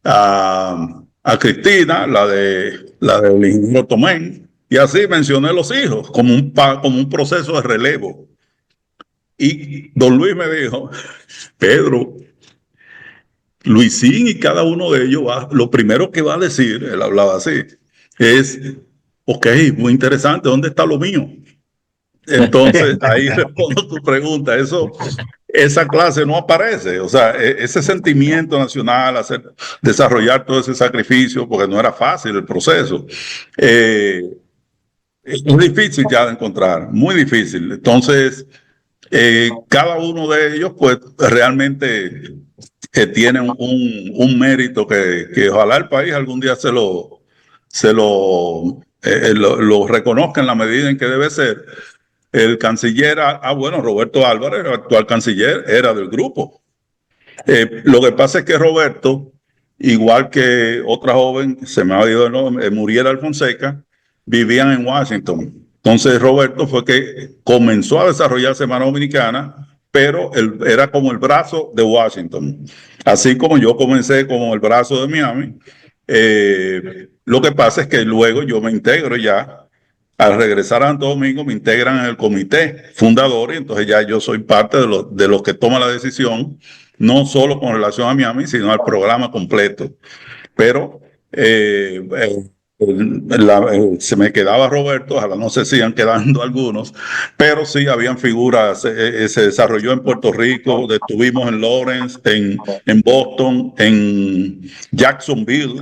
a Cristina, del ingeniero Tomén, y así mencioné los hijos como un proceso de relevo. Y don Luis me dijo, Pedro, Luisín y cada uno de ellos lo primero que va a decir, él hablaba así, es, ok, muy interesante, ¿dónde está lo mío? Entonces, ahí respondo tu pregunta. Esa clase no aparece. O sea, ese sentimiento nacional, desarrollar todo ese sacrificio, porque no era fácil el proceso, es difícil ya de encontrar, muy difícil. Entonces, cada uno de ellos, pues, realmente tienen un mérito que ojalá el país algún día lo reconozca en la medida en que debe ser. El canciller, bueno, Roberto Álvarez, el actual canciller, era del grupo. Lo que pasa es que Roberto, igual que otra joven, se me ha oído el nombre, Muriel Fonseca, vivían en Washington. Entonces Roberto fue que comenzó a desarrollar Semana Dominicana, pero él era como el brazo de Washington. Así como yo comencé como el brazo de Miami, lo que pasa es que luego yo me integro ya. Al regresar a Santo Domingo me integran en el comité fundador y entonces ya yo soy parte de los que toman la decisión, no solo con relación a Miami, sino al programa completo. Pero se me quedaba Roberto, ojalá no se sigan quedando algunos, pero sí habían figuras, se desarrolló en Puerto Rico, estuvimos en Lawrence, en Boston, en Jacksonville,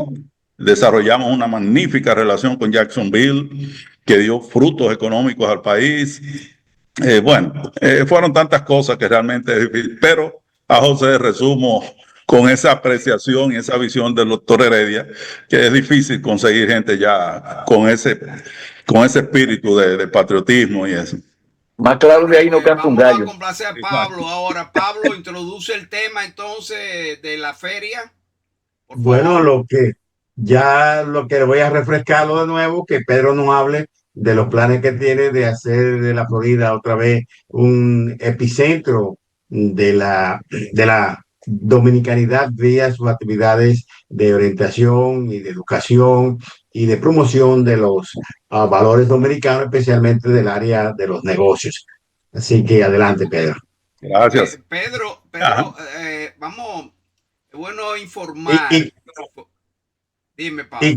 desarrollamos una magnífica relación con Jacksonville que dio frutos económicos al país. Fueron tantas cosas que realmente es difícil, pero a José resumo con esa apreciación y esa visión del doctor Heredia, que es difícil conseguir gente ya con ese espíritu de patriotismo y eso. Más claro de ahí no canta un gallo. Vamos a complacer a Pablo ahora. Pablo, introduce el tema entonces de la feria. Bueno, lo que le voy a refrescarlo de nuevo, que Pedro nos hable de los planes que tiene de hacer de la Florida otra vez un epicentro de la dominicanidad vía sus actividades de orientación y de educación y de promoción de los valores dominicanos, especialmente del área de los negocios. Así que adelante, Pedro. Gracias. Pedro, vamos, es bueno informar. Dime, Pablo.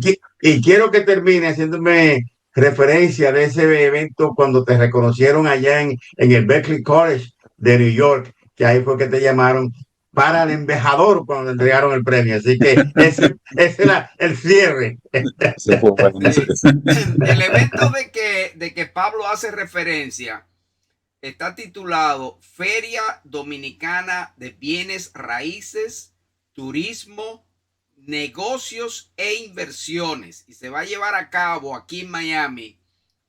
Y quiero que termine haciéndome referencia de ese evento cuando te reconocieron allá en el Berklee College de New York, que ahí fue que te llamaron para el embajador cuando te entregaron el premio. Así que ese era el cierre. El evento de que Pablo hace referencia está titulado Feria Dominicana de Bienes Raíces, Turismo, Negocios e Inversiones, y se va a llevar a cabo aquí en Miami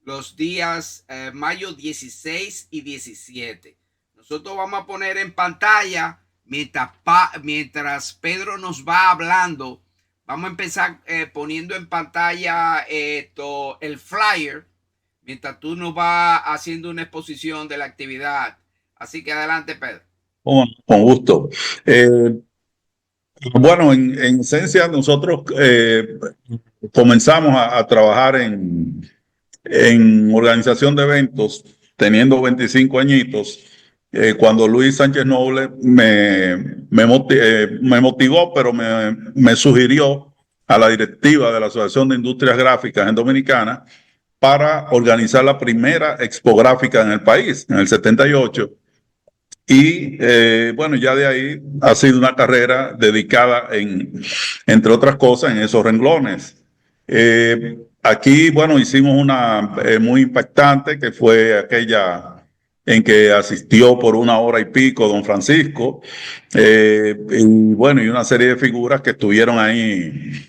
los días mayo 16 y 17. Nosotros vamos a poner en pantalla mientras Pedro nos va hablando, Vamos a empezar poniendo en pantalla el flyer, mientras tú nos vas haciendo una exposición de la actividad. Así que adelante, Pedro. Con gusto. Bueno, en esencia, nosotros comenzamos a trabajar en organización de eventos, teniendo 25 añitos, cuando Luis Sánchez Noble me motivó, pero me sugirió a la directiva de la Asociación de Industrias Gráficas en Dominicana para organizar la primera expográfica en el país, en el 78. Y bueno, ya de ahí ha sido una carrera dedicada, entre otras cosas, en esos renglones. Aquí, bueno, hicimos una muy impactante, que fue aquella en que asistió por 1 hora y pico don Francisco, y bueno, y una serie de figuras que estuvieron ahí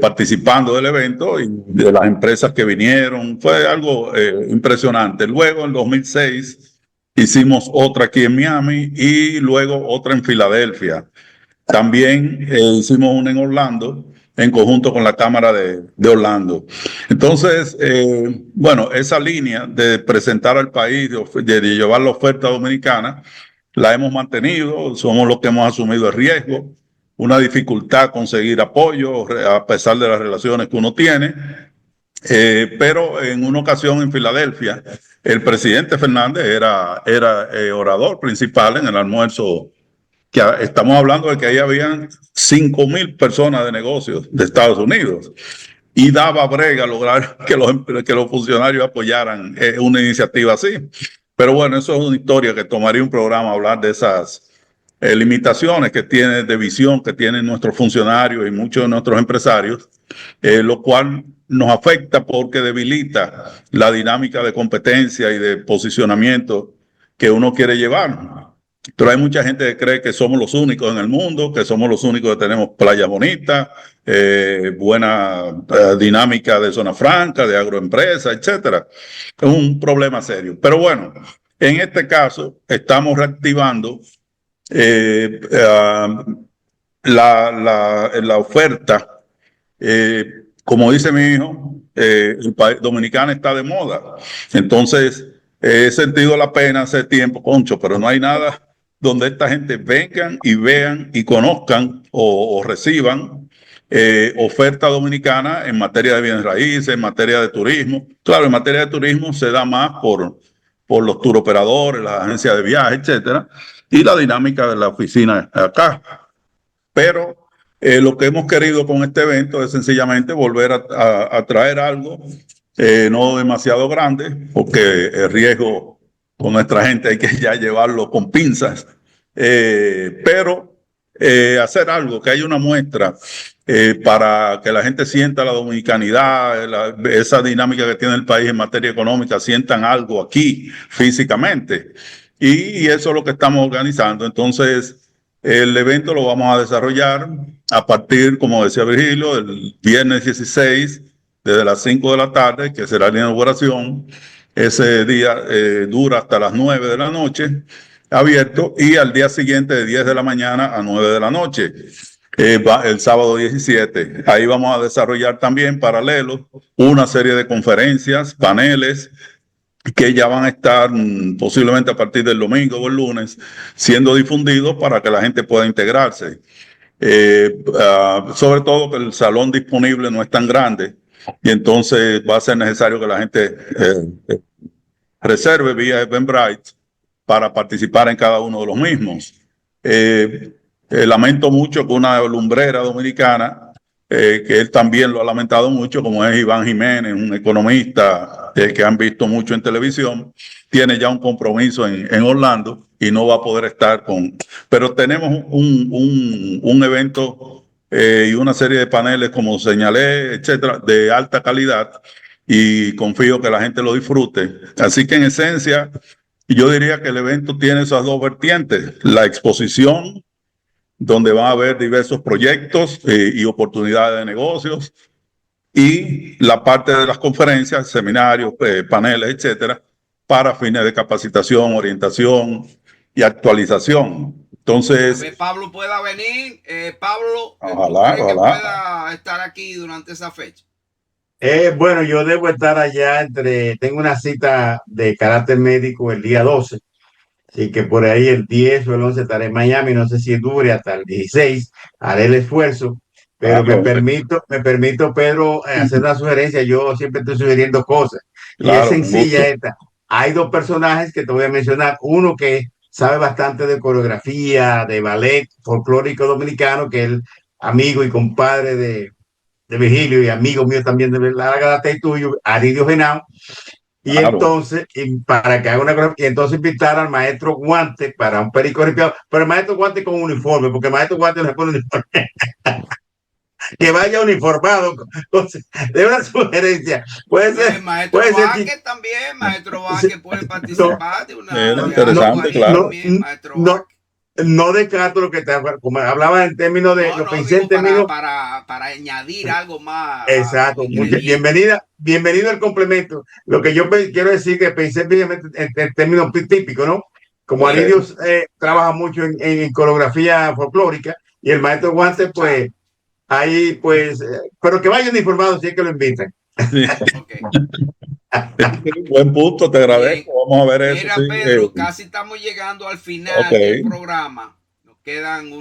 participando del evento y de las empresas que vinieron. Fue algo impresionante. Luego, en 2006, hicimos otra aquí en Miami y luego otra en Filadelfia. También hicimos una en Orlando, en conjunto con la Cámara de Orlando. Entonces, bueno, esa línea de presentar al país, de llevar la oferta dominicana, la hemos mantenido. Somos los que hemos asumido el riesgo, una dificultad conseguir apoyo a pesar de las relaciones que uno tiene. Pero en una ocasión en Filadelfia, el presidente Fernández era orador principal en el almuerzo, que estamos hablando de que ahí habían 5,000 personas de negocios de Estados Unidos, y daba brega lograr que los funcionarios apoyaran una iniciativa así. Pero bueno, eso es una historia que tomaría un programa, hablar de esas limitaciones que tiene de visión que tienen nuestros funcionarios y muchos de nuestros empresarios, lo cual nos afecta porque debilita la dinámica de competencia y de posicionamiento que uno quiere llevar. Pero hay mucha gente que cree que somos los únicos en el mundo, que somos los únicos que tenemos playas bonitas, buena dinámica de zona franca, de agroempresa, etcétera. Es un problema serio. Pero bueno, en este caso estamos reactivando la oferta. Como dice mi hijo, el país dominicano está de moda. Entonces, he sentido la pena hace tiempo, concho, pero no hay nada donde esta gente vengan y vean y conozcan o reciban oferta dominicana en materia de bienes raíces, en materia de turismo. Claro, en materia de turismo se da más por los tour operadores, las agencias de viaje, etcétera, y la dinámica de la oficina acá. Pero lo que hemos querido con este evento es sencillamente volver a traer algo no demasiado grande, porque el riesgo con nuestra gente hay que ya llevarlo con pinzas, pero hacer algo, que haya una muestra para que la gente sienta la dominicanidad, esa dinámica que tiene el país en materia económica, sientan algo aquí físicamente. Y eso es lo que estamos organizando. Entonces, el evento lo vamos a desarrollar a partir, como decía Virgilio, del viernes 16, desde las 5 de la tarde, que será la inauguración. Ese día dura hasta las 9 de la noche, abierto, y al día siguiente de 10 de la mañana a 9 de la noche, el sábado 17. Ahí vamos a desarrollar también paralelo una serie de conferencias, paneles, que ya van a estar posiblemente a partir del domingo o el lunes siendo difundidos para que la gente pueda integrarse. Sobre todo que el salón disponible no es tan grande y entonces va a ser necesario que la gente reserve vía Eventbrite para participar en cada uno de los mismos. Lamento mucho que una lumbrera dominicana, que él también lo ha lamentado mucho, como es Iván Jiménez, un economista que han visto mucho en televisión, tiene ya un compromiso en Orlando y no va a poder estar con... Pero tenemos un evento y una serie de paneles, como señalé, etcétera, de alta calidad, y confío que la gente lo disfrute. Así que en esencia, yo diría que el evento tiene esas dos vertientes: la exposición, donde van a haber diversos proyectos y oportunidades de negocios, y la parte de las conferencias, seminarios, paneles, etcétera, para fines de capacitación, orientación y actualización. Entonces, Pablo pueda venir. Pablo, ojalá. que pueda a estar aquí durante esa fecha? Bueno, yo debo estar allá tengo una cita de carácter médico el día 12. Así que por ahí el 10 o el 11 estaré en Miami, no sé si dure hasta el 16, haré el esfuerzo, pero me permito, Pedro, hacer una sugerencia. Yo siempre estoy sugiriendo cosas y es Claro, con sencilla gusto. esta. Hay dos personajes que te voy a mencionar, uno que sabe bastante de coreografía, de ballet folclórico dominicano, que es el amigo y compadre de Virgilio y amigo mío también de la Gata y tuyo, Aridio Genao. Y Claro. entonces, para que haga y entonces invitar al maestro Guante para un perico ripiado, pero el maestro Guante con uniforme, porque el maestro Guante no se pone uniforme, que vaya uniformado. Entonces, de una sugerencia, El maestro Vázquez también, maestro Vázquez puede participar de Era de algo interesante, ahí claro. también, maestro no, Vázquez. no descarto lo que te como hablaba en términos de, lo pensé Digo en términos. para añadir algo más a Exacto, los ingredientes. bienvenido al complemento. Lo que yo quiero decir que pensé en términos típicos, ¿no? Como Ok. Aridio trabaja mucho en coreografía folclórica y el maestro Guante, pues ahí, pues, pero que vayan informados si es que lo invitan. Sí. Okay. Buen punto, te agradezco. Bien. Vamos a ver eso. Mira, Sí. Pedro, casi estamos llegando al final del Ok. programa. Nos quedan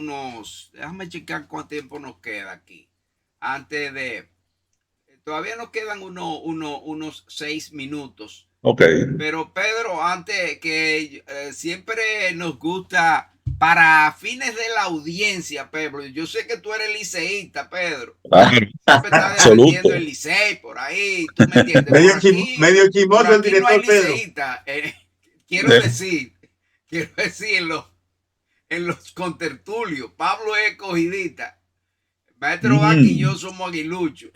déjame checar cuánto tiempo nos queda aquí. Todavía nos quedan unos 6 minutos. Ok. Pero Pedro, antes que siempre nos gusta para fines de la audiencia, Pedro. Yo sé que tú eres liceísta, Pedro. Claro. Siempre estás Absoluto. defendiendo el Licey por ahí, ¿tú me entiendes? medio chimoso por el aquí no hay director Pedro. liceísta. Quiero decir en los contertulios, Pablo es escogidita, Maestro Vázquez y yo somos aguiluchos.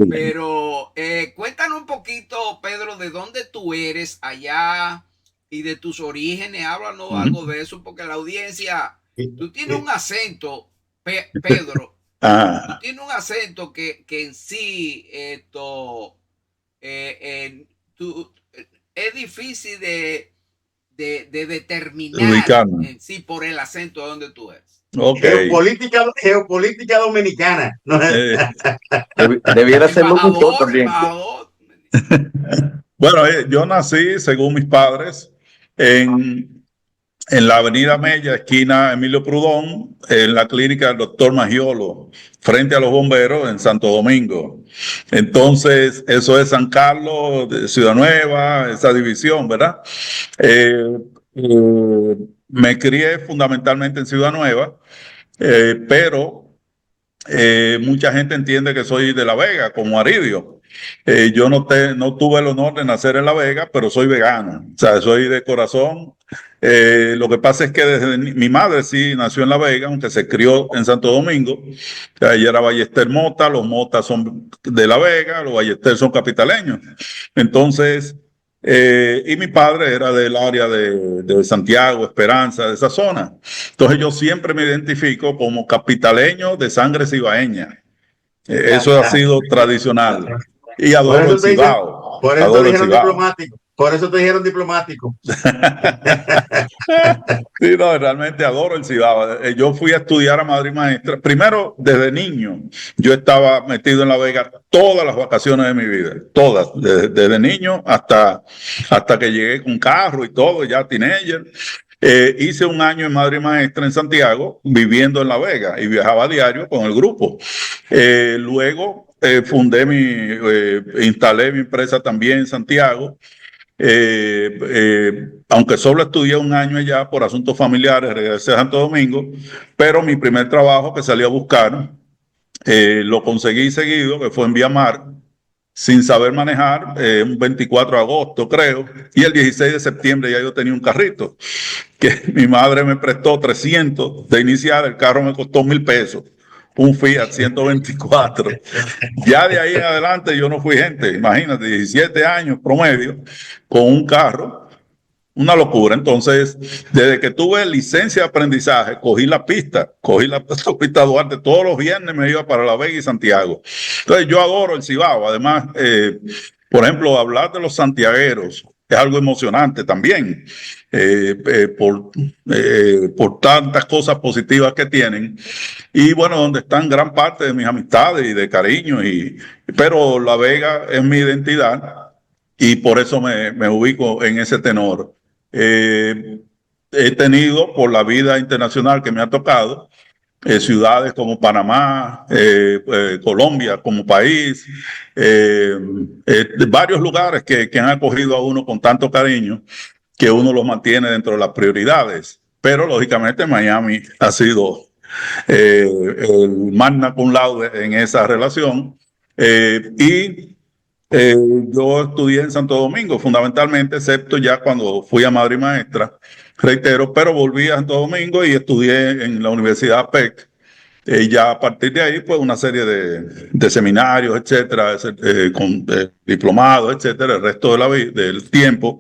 Pero cuéntanos un poquito, Pedro, de dónde tú eres allá y de tus orígenes. Háblanos algo de eso, porque la audiencia, tú tienes un acento, Pedro, tú tienes un acento que en sí es difícil de determinar en sí por el acento de donde tú eres. Okay. Geopolítica dominicana. Debiera ser locutor también. Bueno, yo nací, según mis padres, en la avenida Mella, esquina Emilio Prudón, en la clínica del doctor Magiolo, frente a los bomberos en Santo Domingo. Entonces, eso es San Carlos, de Ciudad Nueva, esa división, ¿verdad? Me crié fundamentalmente en Ciudad Nueva, pero mucha gente entiende que soy de La Vega, como Aridio. Yo no tuve el honor de nacer en La Vega, pero soy vegano, o sea, soy de corazón. Lo que pasa es que mi madre sí nació en La Vega, aunque se crió en Santo Domingo. Ella era Ballester Mota, los Motas son de La Vega, los Ballester son capitaleños. Entonces, y mi padre era del área de Santiago, Esperanza, de esa zona. Entonces yo siempre me identifico como capitaleño de sangre cibaeña. Eso ha sido tradicional. Y adoro el Cibao. Por eso te dijeron diplomático. Por eso te dijeron diplomático. Sí, no, realmente adoro el Cibao. Yo fui a estudiar a Madrid Maestra. Primero, desde niño, yo estaba metido en La Vega todas las vacaciones de mi vida. Todas. Desde niño hasta que llegué con carro y todo, ya teenager. Hice un año en Madrid Maestra en Santiago, viviendo en La Vega, y viajaba a diario con el grupo. Luego instalé mi empresa también en Santiago. Aunque solo estudié un año allá por asuntos familiares, regresé a Santo Domingo, pero mi primer trabajo que salí a buscar lo conseguí seguido, que fue en Viamar, sin saber manejar, un 24 de agosto creo, y el 16 de septiembre ya yo tenía un carrito, que mi madre me prestó 300 de iniciar, el carro me costó 1,000 pesos. Un Fiat 124. Ya de ahí en adelante yo no fui gente. Imagínate, 17 años promedio con un carro. Una locura. Entonces, desde que tuve licencia de aprendizaje, cogí la pista Duarte. Todos los viernes me iba para La Vega y Santiago. Entonces, yo adoro el Cibao. Además, por ejemplo, hablar de los santiagueros es algo emocionante también, por tantas cosas positivas que tienen. Y bueno, donde están gran parte de mis amistades y de cariño, pero La Vega es mi identidad y por eso me ubico en ese tenor. He tenido, por la vida internacional que me ha tocado, ciudades como Panamá, Colombia como país, varios lugares que han acogido a uno con tanto cariño que uno los mantiene dentro de las prioridades. Pero lógicamente Miami ha sido el magna cum laude en esa relación. Yo estudié en Santo Domingo, fundamentalmente, excepto ya cuando fui a Madre y Maestra, reitero, pero volví a Santo Domingo y estudié en la Universidad PEC. Ya a partir de ahí, pues una serie de seminarios, etcétera, con diplomados, etcétera, el resto de del tiempo.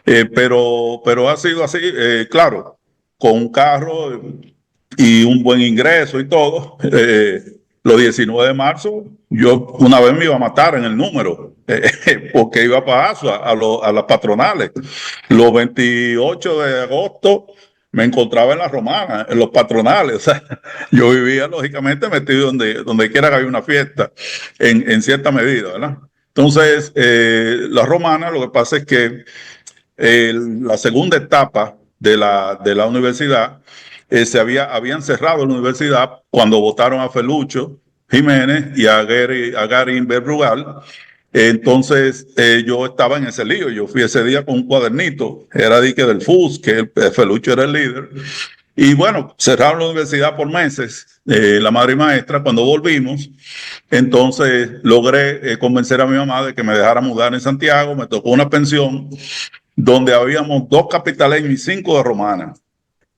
Pero ha sido así, claro, con un carro y un buen ingreso y todo. Los 19 de marzo, yo una vez me iba a matar en el número, porque iba para ASUA, a las patronales. Los 28 de agosto me encontraba en la Romana, en los patronales. O sea, yo vivía lógicamente metido donde quiera que había una fiesta, en cierta medida, ¿verdad? Entonces, la Romana, lo que pasa es que la segunda etapa de la universidad, habían cerrado la universidad cuando votaron a Felucho Jiménez y a Gary Berrugal. Entonces yo estaba en ese lío, yo fui ese día con un cuadernito, era dique del FUS, que Felucho era el líder. Y bueno, cerraron la universidad por meses, la madre y maestra. Cuando volvimos, entonces logré convencer a mi mamá de que me dejara mudar en Santiago. Me tocó una pensión donde habíamos 2 capitaleños y 5 de Romana.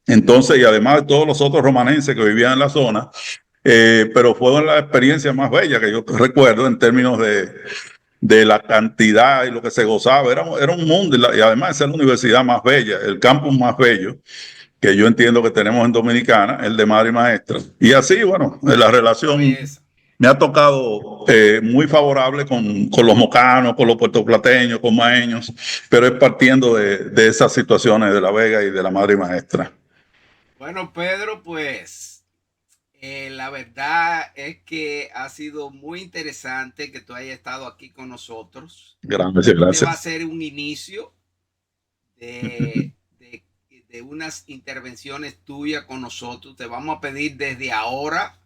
Entonces, y además de todos los otros romanenses que vivían en la zona, pero fue la experiencia más bella que yo recuerdo en términos de la cantidad y lo que se gozaba. Era un mundo, y además esa es la universidad más bella, el campus más bello que yo entiendo que tenemos en Dominicana, el de madre y maestra. Y así, bueno, la relación me ha tocado muy favorable con los mocanos, con los puertoplateños, con maeños, pero es partiendo de esas situaciones de La Vega y de la madre y maestra. Bueno, Pedro, pues la verdad es que ha sido muy interesante que tú hayas estado aquí con nosotros. Gracias. Este va a ser un inicio de unas intervenciones tuyas con nosotros. Te vamos a pedir desde ahora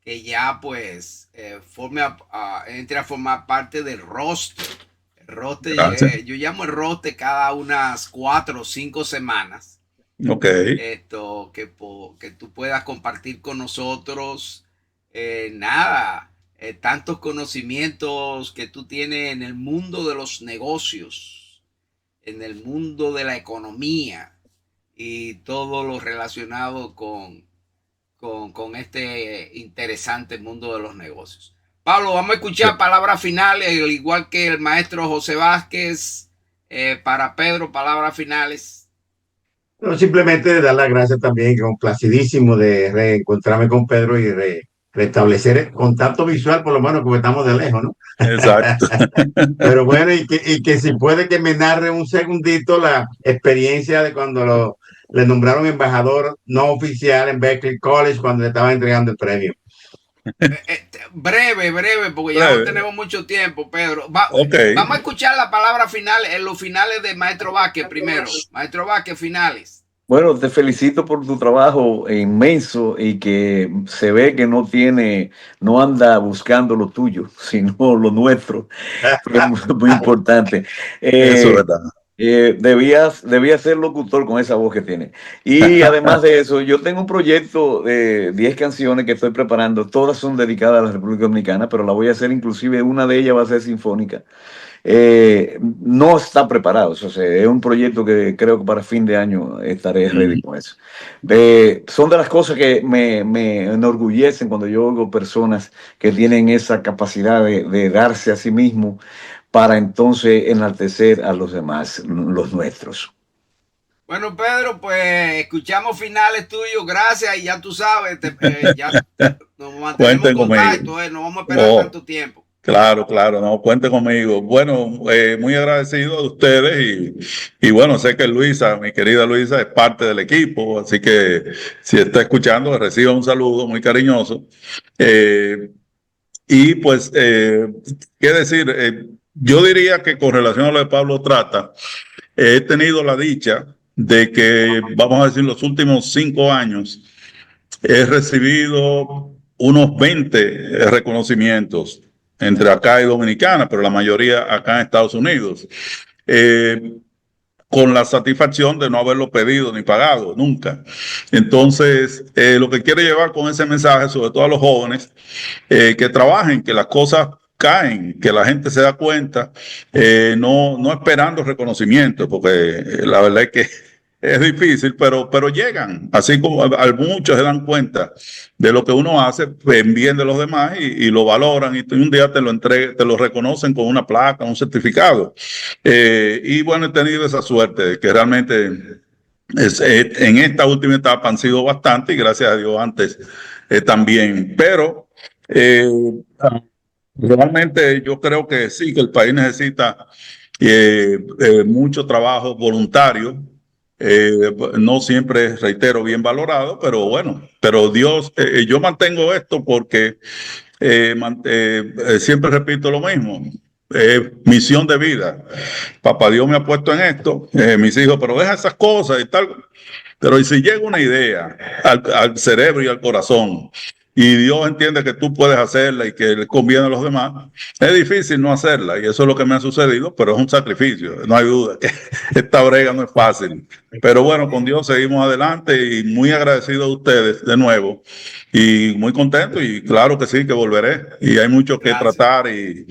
que ya pues entre a formar parte del roster. El roster, yo llamo el roster cada unas 4 o 5 semanas. Okay. Que tú puedas compartir con nosotros tantos conocimientos que tú tienes en el mundo de los negocios, en el mundo de la economía y todo lo relacionado con este interesante mundo de los negocios. Pablo, vamos a escuchar palabras finales, al igual que el maestro José Vázquez. Para Pedro, palabras finales. No, simplemente dar las gracias también, complacidísimo de reencontrarme con Pedro y restablecer el contacto visual, por lo menos porque estamos de lejos, ¿no? Exacto. Pero bueno, y que si puede que me narre un segundito la experiencia de cuando le nombraron embajador no oficial en Berkeley College cuando le estaban entregando el premio. Breve, porque ya no tenemos mucho tiempo, Pedro. Vamos a escuchar la palabra final en los finales de Maestro Vázquez primero. Maestro Vázquez, finales. Bueno, te felicito por tu trabajo inmenso y que se ve que no anda buscando lo tuyo, sino lo nuestro. Es muy importante. Eso es verdad. Debía ser locutor con esa voz que tiene. Y además de eso, yo tengo un proyecto de 10 canciones que estoy preparando. Todas son dedicadas a la República Dominicana, pero la voy a hacer, inclusive una de ellas va a ser sinfónica. No está preparado, o sea, es un proyecto que creo que para fin de año estaré ready con eso. Son de las cosas que me enorgullecen cuando yo oigo personas que tienen esa capacidad de darse a sí mismo para entonces enaltecer a los demás, los nuestros. Bueno, Pedro, pues escuchamos finales tuyos, gracias, y ya tú sabes, ya nos mantenemos en contacto, no vamos a esperar tanto tiempo. Claro, claro, no, cuente conmigo. Bueno, muy agradecido de ustedes y bueno, sé que Luisa, mi querida Luisa, es parte del equipo, así que si está escuchando, reciba un saludo muy cariñoso. Eh, y pues, ¿qué decir? Yo diría que con relación a lo de Pablo Trata, he tenido la dicha de que, vamos a decir, los últimos 5 años he recibido unos 20 reconocimientos entre acá y Dominicana, pero la mayoría acá en Estados Unidos, eh, con la satisfacción de no haberlo pedido ni pagado nunca. Entonces, lo que quiero llevar con ese mensaje, sobre todo a los jóvenes, que trabajen, que las cosas caen, que la gente se da cuenta, no esperando reconocimiento, porque la verdad es que es difícil, pero llegan, así como muchos se dan cuenta de lo que uno hace en bien de los demás y lo valoran y un día te lo reconocen con una placa, un certificado. Y bueno, he tenido esa suerte de que realmente en esta última etapa han sido bastante y gracias a Dios antes también, pero eh, realmente yo creo que sí, que el país necesita mucho trabajo voluntario, no siempre, reitero, bien valorado, pero bueno, pero Dios, yo mantengo esto porque siempre repito lo mismo, misión de vida. Papá Dios me ha puesto en esto, mis hijos, pero deja esas cosas y tal. Pero ¿y si llega una idea al cerebro y al corazón y Dios entiende que tú puedes hacerla y que le conviene a los demás, es difícil no hacerla y eso es lo que me ha sucedido, pero es un sacrificio, no hay duda que esta brega no es fácil. Pero bueno, con Dios seguimos adelante y muy agradecido de ustedes de nuevo y muy contento y claro que sí, que volveré y hay mucho que tratar e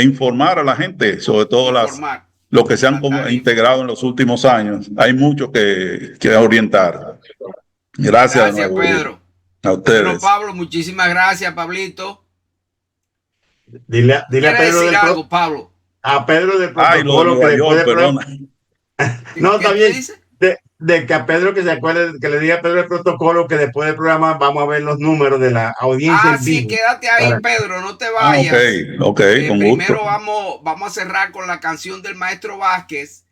informar a la gente, sobre todo los que se han integrado en los últimos años. Hay mucho que orientar. Gracias Gracias, Pedro. A ustedes. Bueno, Pablo, muchísimas gracias, Pablito. Dile a Pedro decir algo, Pablo? A Pedro del protocolo que después No, está bien. De que a Pedro que se acuerde, que le diga a Pedro el protocolo que después del programa vamos a ver los números de la audiencia. Sí, quédate ahí, Pedro, no te vayas. Okay, con primero gusto. vamos a cerrar con la canción del Maestro Vázquez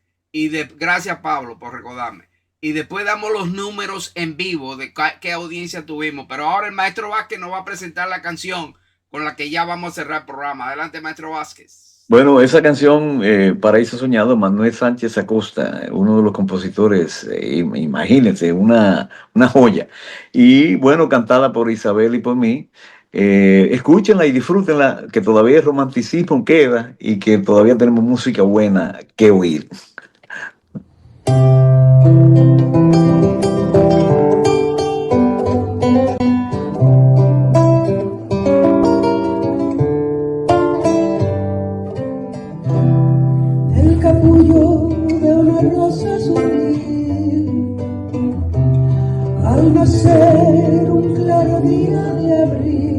gracias, Pablo, por recordarme. Y después damos los números en vivo de qué audiencia tuvimos. Pero ahora el Maestro Vázquez nos va a presentar la canción con la que ya vamos a cerrar el programa. Adelante, Maestro Vázquez. Bueno, esa canción, Paraíso Soñado, Manuel Sánchez Acosta, uno de los compositores, imagínense, una joya. Y bueno, cantada por Isabel y por mí. Escúchenla y disfrútenla, que todavía el romanticismo queda y que todavía tenemos música buena que oír. El capullo de una rosa sutil, al nacer un claro día de abril,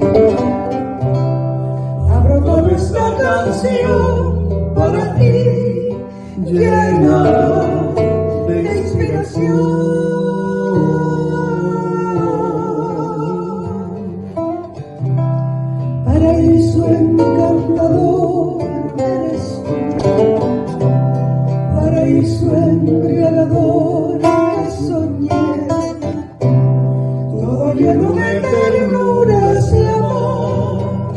abro toda esta canción para ti, llena de inspiración. Paraíso encantador eres tú, paraíso embriagador que soñé, todo lleno de ternuras y amor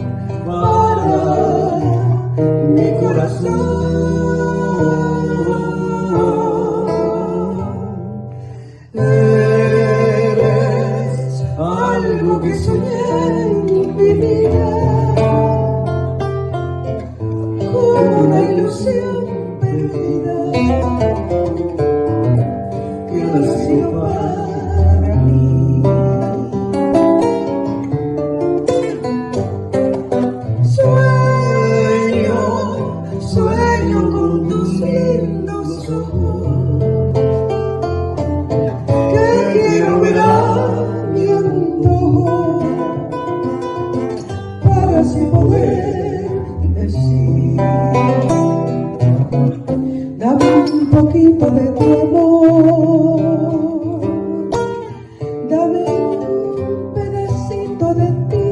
para mi corazón. Eres algo que soñé en mi vida, como una ilusión perdida que nació para mí. Sueño con tus lindos ojos, que quiero ver a mi antojo, para así poder decir: dame un poquito de tu amor, dame un pedacito de ti,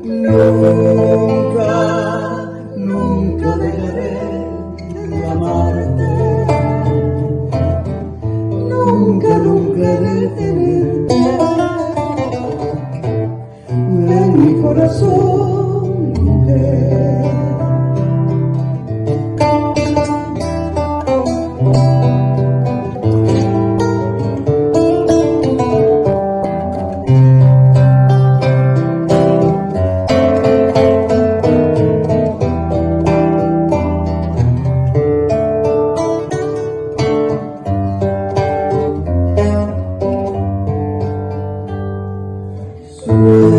Nunca, nunca dejaré de amarte. Nunca, nunca de tenerte en mi corazón, mujer.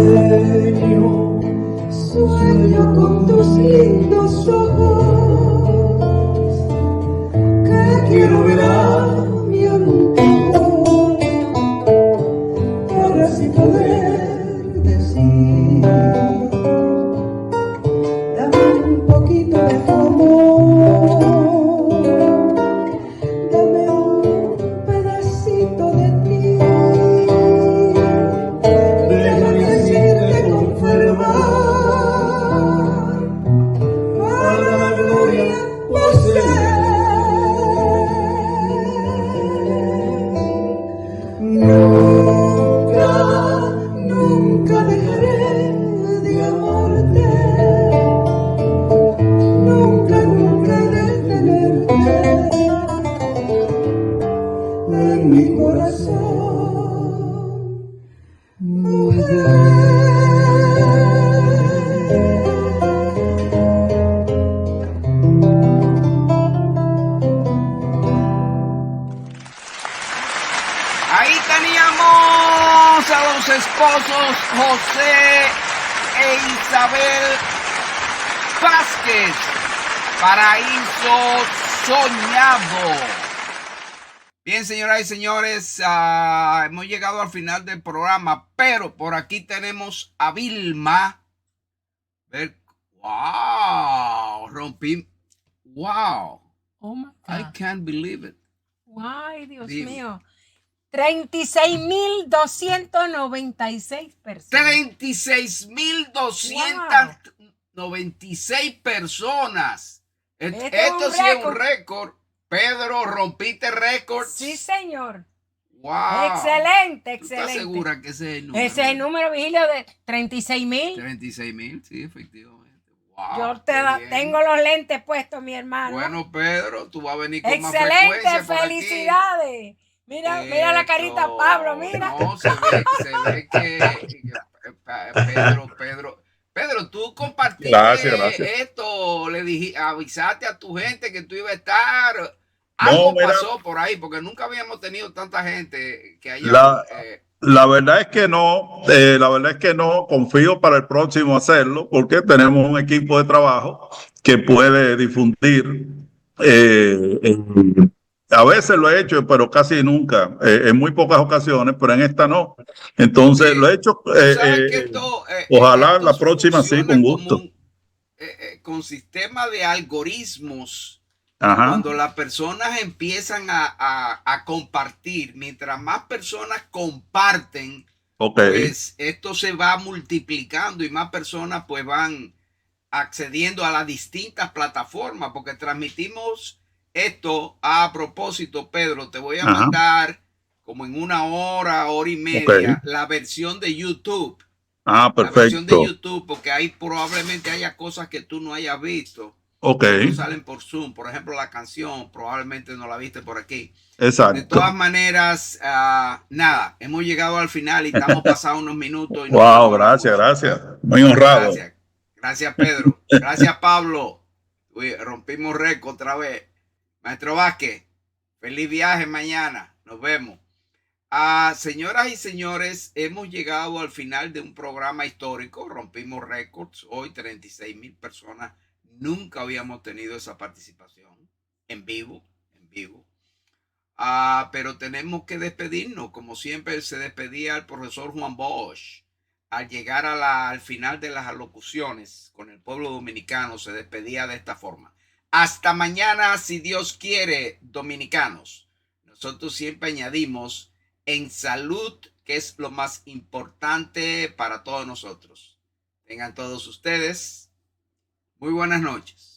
Sueño, sueño con tus lindos ojos, que quiero ver a mi antojo, para así poder decir, dame un poquito de tu amor, dame un pedacito de ti. Déjame decirte con fervor, para la gloria poseer. Nunca, nunca dejaré de amarte. Nunca, nunca de tenerte en mi corazón, mujer. Ahí teníamos a los esposos José e Isabel Vázquez, Paraíso Soñado. Bien, señoras y señores, hemos llegado al final del programa, pero por aquí tenemos a Vilma. Wow, rompí. Wow, Oh my I God. can't believe it. Ay, Dios Dime. mío. 36,296 personas. 36,296 personas. Este es Esto un sí es un récord. récord. Pedro, rompiste récord. Sí, señor. Wow. Excelente, ¿Tú estás excelente. segura que ese es el número? Ese es el número, Vigilio, de 36,000. 36,000, sí, efectivamente. Wow, Yo qué bien. tengo los lentes puestos, mi hermano. Bueno, Pedro, tú vas a venir con más excelente, frecuencia por aquí. felicidades. Mira, mira la carita, Esto, Pablo, mira. No, se ve que Pedro, tú compartiste Gracias. esto, le dije, avisaste a tu gente que tú ibas a estar. Algo No, mira. pasó por ahí, porque nunca habíamos tenido tanta gente que haya. La verdad es que no, confío para el próximo hacerlo, porque tenemos un equipo de trabajo que puede difundir. A veces lo he hecho, pero casi nunca, en muy pocas ocasiones, pero en esta no. Entonces Sí. lo he hecho. Tú sabes que Ojalá esto la próxima sí, funciona con como gusto. con sistema de algoritmos. Ajá. Cuando las personas empiezan a compartir, mientras más personas comparten, Ok. pues esto se va multiplicando y más personas pues van accediendo a las distintas plataformas, porque transmitimos esto. A propósito, Pedro, te voy a Ajá. mandar como en una hora y media la versión de YouTube. Ah, La versión de perfecto. YouTube, porque ahí probablemente haya cosas que tú no hayas visto. Ok, No salen por Zoom. Por ejemplo, la canción probablemente no la viste por aquí. De exacto. todas maneras, nada, hemos llegado al final y estamos pasando unos minutos. Y nos Wow, vamos a la gracias, música. gracias. Muy honrado. Gracias. Gracias, Pedro. Gracias, Pablo. Uy, rompimos récord otra vez. Maestro Vázquez, feliz viaje mañana. Nos vemos. Señoras y señores, hemos llegado al final de un programa histórico. Rompimos récords. Hoy 36,000 personas. Nunca habíamos tenido esa participación en vivo. Pero tenemos que despedirnos. Como siempre se despedía el profesor Juan Bosch. Al llegar al final de las alocuciones con el pueblo dominicano, se despedía de esta forma. Hasta mañana, si Dios quiere, dominicanos. Nosotros siempre añadimos en salud, que es lo más importante para todos nosotros. Tengan todos ustedes muy buenas noches.